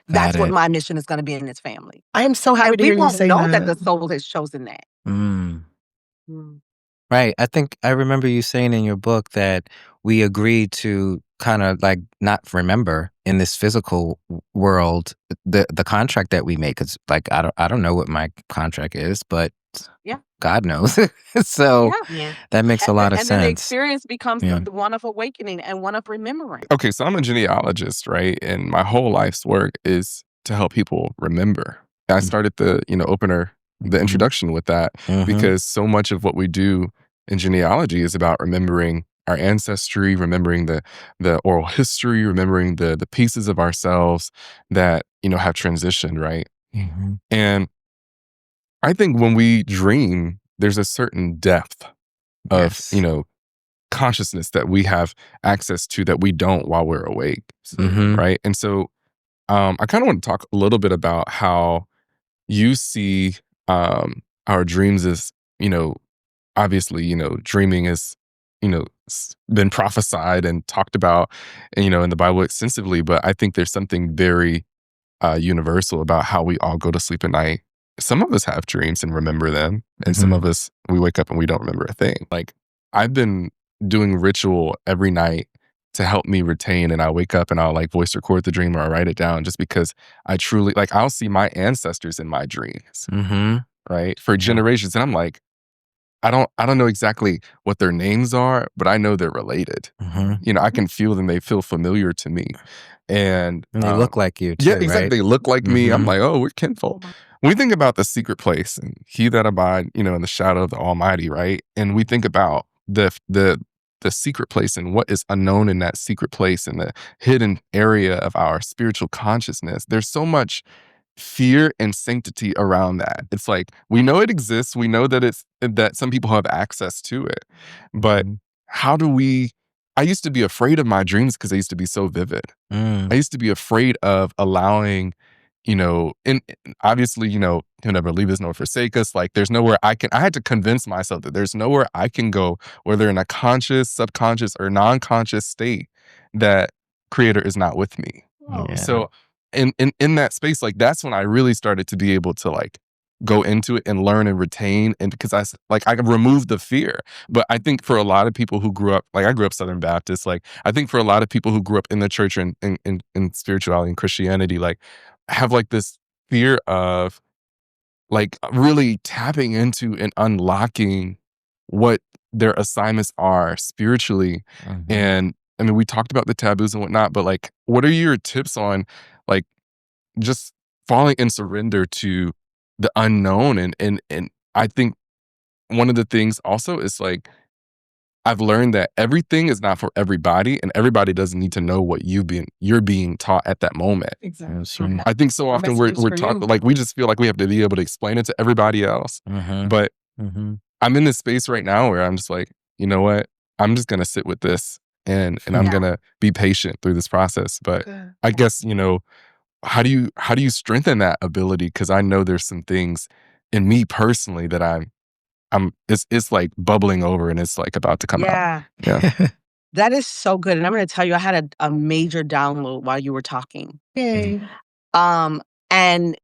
That's what my mission is going to be in this family. I am so happy to hear you say We won't know that. that the soul has chosen that. Right. I think I remember you saying in your book that we agreed to kind of like not remember in this physical world the contract that we make. Because like I don't know what my contract is, but God knows. So that makes a lot of sense. And then the experience becomes the one of awakening and one of remembering. Okay, so I'm a genealogist, right? And my whole life's work is to help people remember. I started the opener, the introduction with that, because so much of what we do in genealogy is about remembering our ancestry, remembering the oral history, remembering the pieces of ourselves that have transitioned, right? And I think when we dream, there's a certain depth of consciousness that we have access to that we don't while we're awake, right? And so I kind of want to talk a little bit about how you see our dreams as, obviously, dreaming is, been prophesied and talked about, in the Bible extensively. But I think there's something very universal about how we all go to sleep at night. Some of us have dreams and remember them, and some of us, we wake up and we don't remember a thing. Like, I've been doing ritual every night to help me retain, and I'll wake up and I'll like voice record the dream or I'll write it down, just because I truly, like, I'll see my ancestors in my dreams, right? For generations. And I'm like, I don't know exactly what their names are, but I know they're related. I can feel them. They feel familiar to me. And they look like you too, yeah, exactly. right? They look like me. I'm like, oh, we're kinfolk. When we think about the secret place and he that abide, in the shadow of the Almighty, right? And we think about the secret place and what is unknown in that secret place and the hidden area of our spiritual consciousness. There's so much fear and sanctity around that. It's like, we know it exists. We know that some people have access to it. But how do we... I used to be afraid of my dreams because they used to be so vivid. I used to be afraid of allowing, and obviously, he'll never leave us nor forsake us. Like there's nowhere I had to convince myself that there's nowhere I can go, whether in a conscious, subconscious, or non-conscious state, that Creator is not with me. Yeah. So in that space, like that's when I really started to be able to like go into it and learn and retain. And because I removed the fear. But I think for a lot of people who grew up, like I grew up Southern Baptist, like I think for a lot of people who grew up in the church and in spirituality and Christianity, like have like this fear of like really tapping into and unlocking what their assignments are spiritually. And I mean, we talked about the taboos and whatnot, but like, what are your tips on like just falling in surrender to the unknown? And I think one of the things also is like, I've learned that everything is not for everybody, and everybody doesn't need to know what you're being taught at that moment. Exactly. I think so often we're taught, like we just feel like we have to be able to explain it to everybody else. But I'm in this space right now where I'm just like, you know what? I'm just gonna sit with this and I'm gonna be patient through this process. But I guess, you know, how do you strengthen that ability? Because I know there's some things in me personally that it's like bubbling over and it's like about to come out. Yeah. That is so good. And I'm going to tell you, I had a major download while you were talking. Yay. And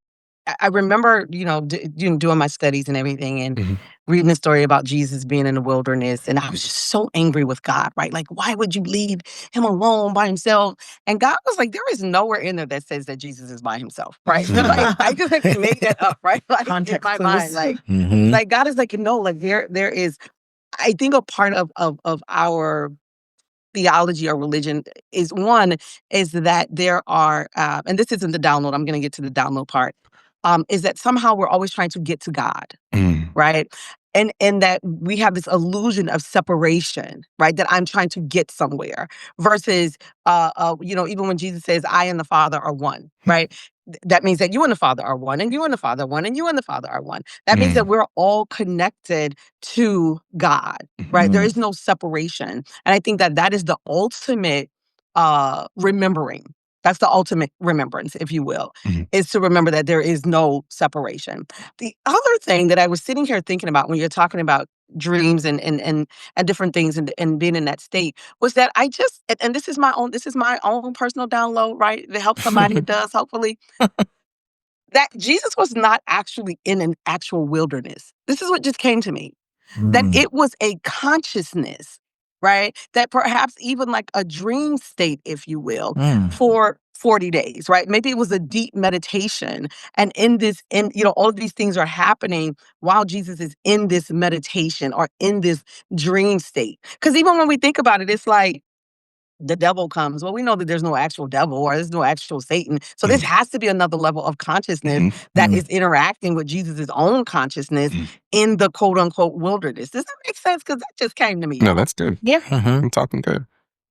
I remember, you know, doing my studies and everything and reading the story about Jesus being in the wilderness. And I was just so angry with God, right? Like, why would you leave him alone by himself? And God was like, there is nowhere in there that says that Jesus is by himself, right? Like, I just like made that up, right? Like Context in my mind, like, like God is like, no, like there is, I think a part of our theology or religion is that there are, and this isn't the download, I'm going to get to the download part, is that somehow we're always trying to get to God, right? And that we have this illusion of separation, right? That I'm trying to get somewhere versus, you know, even when Jesus says, I and the Father are one, right? That means that you and the Father are one, and you and the Father are one, and you and the Father are one. That means that we're all connected to God, right? There is no separation. And I think that that is the ultimate remembering. That's the ultimate remembrance, if you will, is to remember that there is no separation. The other thing that I was sitting here thinking about when you're talking about dreams and different things and being in that state was that I just, and this is my own personal download, right? To help somebody it does, hopefully, that Jesus was not actually in an actual wilderness. This is what just came to me. That it was a consciousness, right? That perhaps even like a dream state, if you will, for 40 days, right? Maybe it was a deep meditation. And you know, all of these things are happening while Jesus is in this meditation or in this dream state. Because even when we think about it, it's like, the devil comes. Well, we know that there's no actual devil or there's no actual Satan. So this has to be another level of consciousness that is interacting with Jesus' own consciousness in the quote unquote wilderness. Does that make sense? Because that just came to me. No, that's good. Yeah. I'm talking good.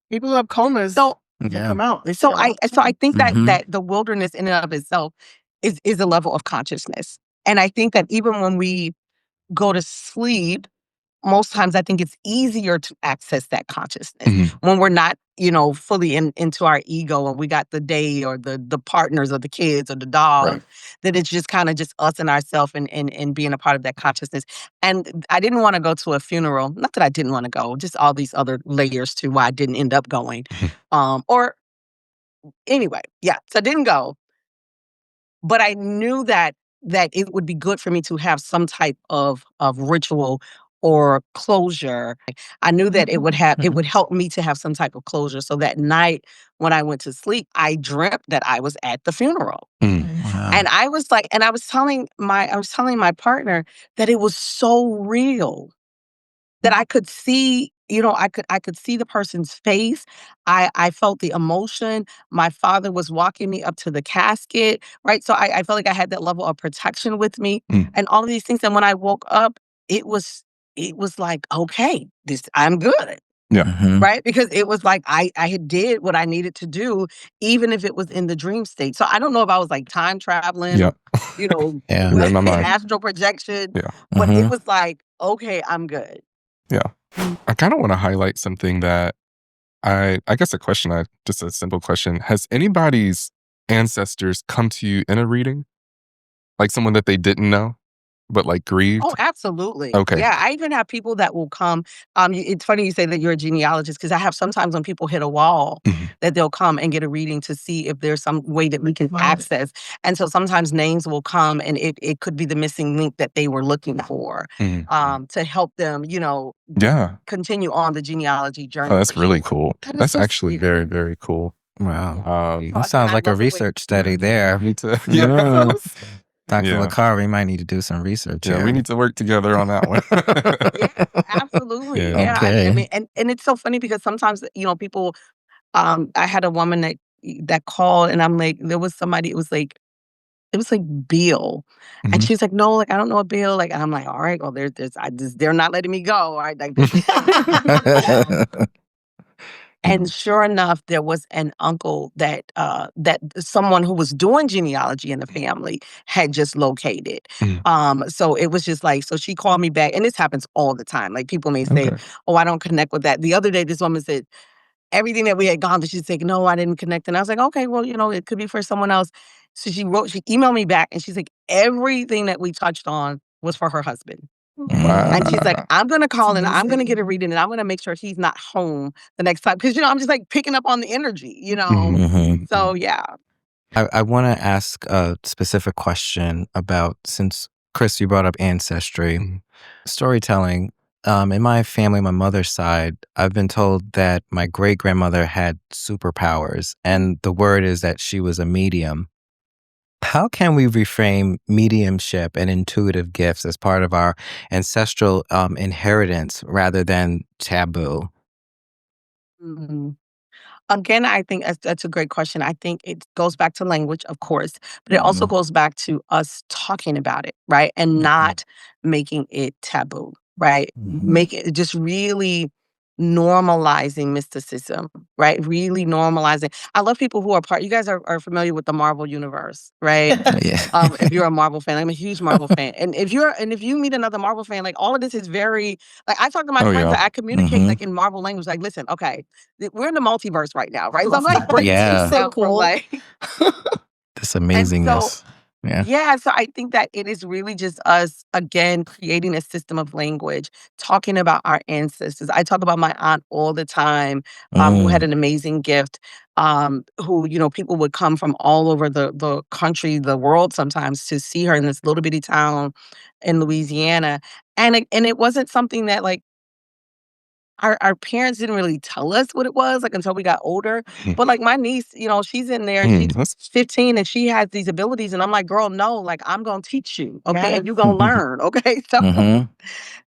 People who have comas. So come out. So I think that the wilderness in and of itself is a level of consciousness. And I think that even when we go to sleep, most times I think it's easier to access that consciousness when we're not, you know, fully into our ego and we got the day or the partners or the kids or the dog, that it's just kind of just us and ourselves and being a part of that consciousness. And I didn't want to go to a funeral. Not that I didn't want to go, just all these other layers to why I didn't end up going. Or anyway, so I didn't go. But I knew that it would be good for me to have some type of ritual or closure. I knew that it would help me to have some type of closure. So that night when I went to sleep, I dreamt that I was at the funeral. Wow. And I was like, and I was telling my partner that it was so real that I could see, you know, I could see the person's face. I felt the emotion. My father was walking me up to the casket, right? So I felt like I had that level of protection with me and all of these things. And when I woke up, it was like, okay, I'm good. Yeah. Right? Because it was like I had did what I needed to do, even if it was in the dream state. So I don't know if I was like time traveling, you know, Read my mind. astral projection, but it was like, okay, I'm good. Yeah. I kind of want to highlight something that I guess just a simple question. Has anybody's ancestors come to you in a reading? Like someone that they didn't know, but like grieved? Oh, absolutely. Okay. Yeah, I even have people that will come. It's funny you say that you're a genealogist because I have sometimes when people hit a wall that they'll come and get a reading to see if there's some way that we can access. And so sometimes names will come and it could be the missing link that they were looking for to help them, Yeah. continue on the genealogy journey. Oh, that's really cool. That's actually very, very cool. Wow. That sounds like a research study there. Me too. Yeah. Dr. Yeah. Lakara, we might need to do some research Yeah, here. we need to work together on that one. Yeah, absolutely. Yeah. Yeah. I Okay. mean, and it's so funny because sometimes, people, I had a woman that called and I'm like, there was somebody, it was like Bill. And Mhm. she's like, no, like, I don't know a Bill. Like, and I'm like, all right, well, they're not letting me go. All right. Like, this is And sure enough, there was an uncle that someone who was doing genealogy in the family had just located. So it was just like, so she called me back, and this happens all the time. Like people may say, Okay. "Oh, I don't connect with that." The other day, this woman said everything that we had gone through. She's like, "No, I didn't connect," and I was like, "Okay, well, it could be for someone else." So she emailed me back, and she's like, "Everything that we touched on was for her husband." And she's like, Wow. I'm going to call and I'm going to get a reading and I'm going to make sure he's not home the next time. Because, I'm just like picking up on the energy. So, yeah. I want to ask a specific question about, since Chris, you brought up ancestry, storytelling. In my family, my mother's side, I've been told that my great-grandmother had superpowers, and the word is that she was a medium. How can we reframe mediumship and intuitive gifts as part of our ancestral inheritance rather than taboo? Mhm. Again, I think that's a great question. I think it goes back to language, of course, but it also goes back to us talking about it, right? And not making it taboo, right? Make it just really normalizing mysticism, right? Really normalizing. I love people who are you guys are familiar with the Marvel universe, right? Yeah. If you're a Marvel fan, I'm a huge Marvel fan. And if you meet another Marvel fan, like all of this is very like I talk to my friends, I communicate like in Marvel language, like, listen, okay, we're in the multiverse right now, right? So I'm like breaking Yeah. things down from like This and so amazingness. Yeah. yeah, so I think that it is really just us again creating a system of language, talking about our ancestors. I talk about my aunt all the time, who had an amazing gift, who, people would come from all over the country, the world sometimes to see her in this little bitty town in Louisiana. And it wasn't something that like our parents didn't really tell us what it was, like, until we got older, but, like, my niece, she's in there, she's 15, and she has these abilities, and I'm like, "Girl, no, like, I'm gonna teach you, okay, and you gonna learn, okay?" So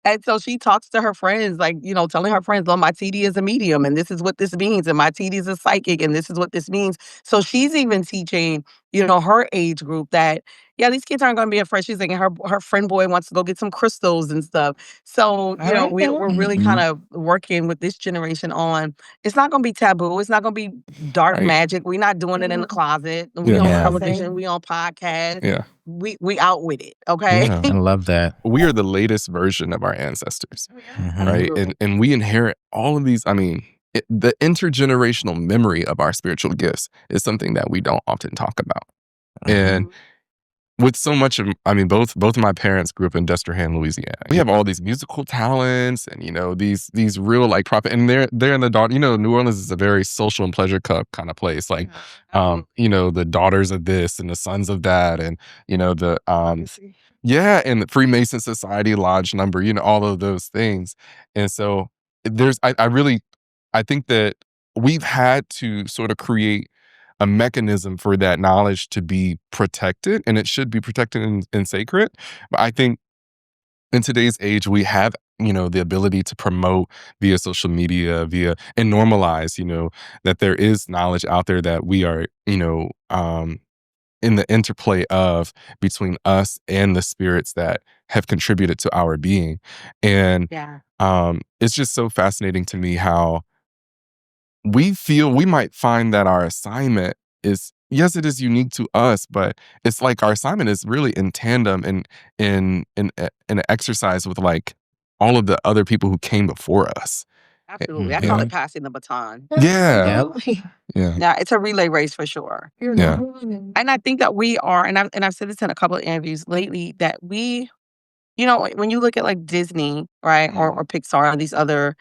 and so she talks to her friends, like, telling her friends, "Oh, my TD is a medium, and this is what this means, and my TD is a psychic, and this is what this means." So she's even teaching, her age group that, yeah, these kids aren't gonna be afraid. She's like, her friend boy wants to go get some crystals and stuff. So, we're really kind of working with this generation on, it's not gonna be taboo. It's not gonna be dark magic. We're not doing it in the closet. We on television. We on podcast. Yeah. We out with it. Okay. Yeah. I love that. We are the latest version of our ancestors, right? And we inherit all of these. I mean, the intergenerational memory of our spiritual gifts is something that we don't often talk about. And with so much of, both of my parents grew up in Destigmatizing, Louisiana. We have all these musical talents and, these real like profit. And they're in the daughter, New Orleans is a very social and pleasure cup kind of place. Like, the daughters of this and the sons of that. And, the, yeah, and the Freemason Society Lodge number, all of those things. And so I think that we've had to sort of create a mechanism for that knowledge to be protected, and it should be protected and sacred. But I think in today's age, we have, the ability to promote via social media, and normalize, that there is knowledge out there that we are, in the interplay of between us and the spirits that have contributed to our being. And it's just so fascinating to me how we might find that our assignment is, yes, it is unique to us, but it's like our assignment is really in tandem and in an exercise with like all of the other people who came before us. Absolutely. I call it passing the baton. Yeah. Yeah. Yeah, it's a relay race for sure. Yeah. And I think that we are, and I've said this in a couple of interviews lately, that we, when you look at like Disney, right, or Pixar, or these other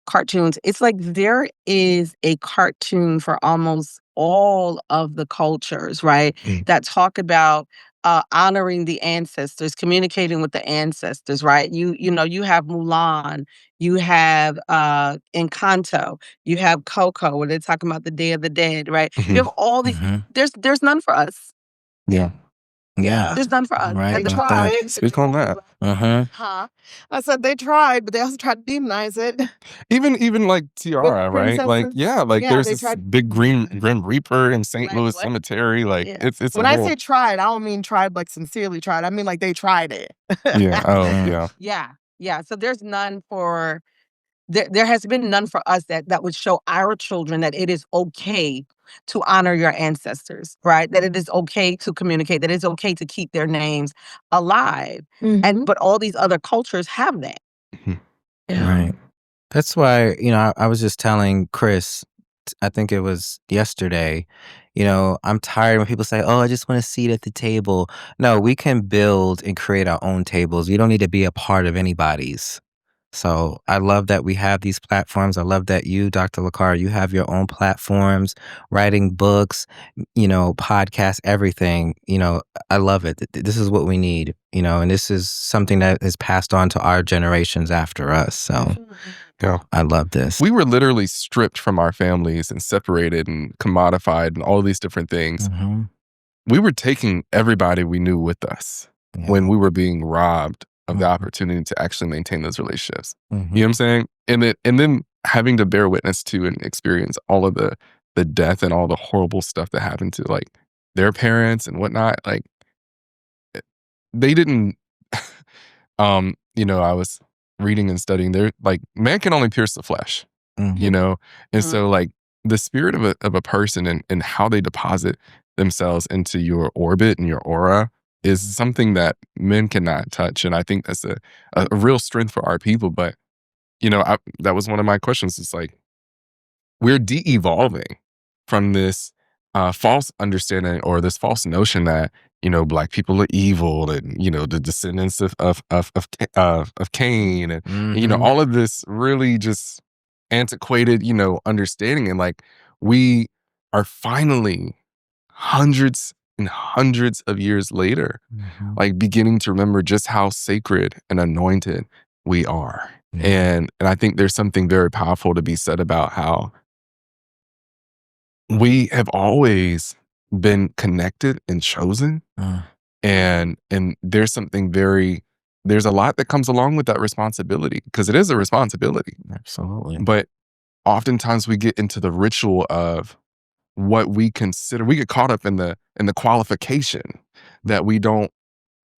cartoons, it's like there is a cartoon for almost all of the cultures, right? That talk about honoring the ancestors, communicating with the ancestors, right? You have Mulan, you have Encanto, you have Coco, where they're talking about the Day of the Dead, right? You have all these. There's none for us. Yeah. Yeah. There's none for us. Right. They tried. Speak on that. Huh? I said they tried, but they also tried to demonize it. Even like Tiara, right? Like, there's they this tried. big Grim Reaper in St. Like, Louis what? Cemetery. Like, Yeah. it's When a I whole. say tried, I don't mean tried like sincerely tried. I mean like they tried it. Yeah. Oh, yeah. Yeah. So there's none for. There has been none for us that would show our children that it is okay to honor your ancestors, right? That it is okay to communicate, that it's okay to keep their names alive. But all these other cultures have that. Right. That's why, I was just telling Chris, I think it was yesterday, I'm tired when people say, oh, I just want a seat at the table. No, we can build and create our own tables. You don't need to be a part of anybody's. So I love that we have these platforms. I love that you, Dr. Lakara, you have your own platforms, writing books, podcasts, everything. I love it. This is what we need, and this is something that is passed on to our generations after us. So Yeah. I love this. We were literally stripped from our families and separated and commodified and all these different things. We were taking everybody we knew with us when we were being robbed of the opportunity to actually maintain those relationships. You know what I'm saying? And then having to bear witness to and experience all of the death and all the horrible stuff that happened to like their parents and whatnot. Like they didn't I was reading and studying, they're like, man can only pierce the flesh, and so like the spirit of a person and how they deposit themselves into your orbit and your aura is something that men cannot touch. And I think that's a real strength for our people. But, that was one of my questions. It's like, we're de-evolving from this false understanding or this false notion that, Black people are evil and, the descendants of Cain and, all of this really just antiquated, understanding. And like, we are finally hundreds and hundreds of years later, like beginning to remember just how sacred and anointed we are. And I think there's something very powerful to be said about how we have always been connected and chosen. And there's a lot that comes along with that responsibility, because it is a responsibility. Absolutely. But oftentimes we get into the ritual of what we consider, we get caught up in the qualification that we don't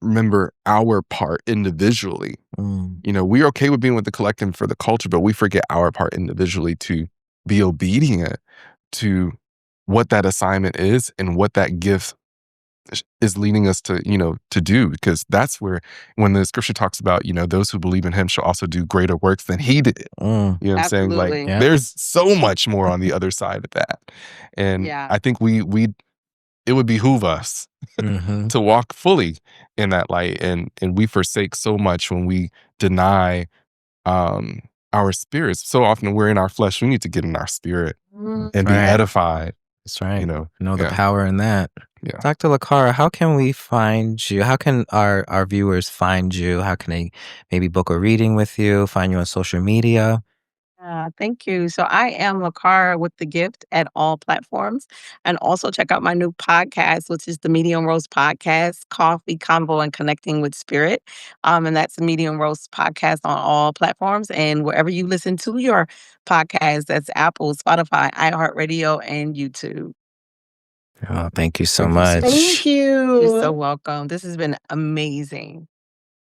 remember our part individually. We're okay with being with the collective for the culture, but we forget our part individually to be obedient to what that assignment is and what that gift is leading us to, to do. Because that's where, when the scripture talks about, those who believe in him shall also do greater works than he did. You know what I'm saying? Like, there's so much more on the other side of that. And I think it would behoove us to walk fully in that light. And we forsake so much when we deny our spirits. So often we're in our flesh. We need to get in our spirit and be edified. That's right. Know the Yeah. power in that. Yeah. Dr. Lakara, how can we find you? How can our viewers find you? How can they maybe book a reading with you, find you on social media? Thank you. So I am Lakara with the Gift at all platforms. And also check out my new podcast, which is the Medium Roast Podcast, Coffee, Convo, and Connecting with Spirit. And that's the Medium Roast Podcast on all platforms. And wherever you listen to your podcast, that's Apple, Spotify, iHeartRadio, and YouTube. Oh, thank you so much. Thank you. You're so welcome. This has been amazing.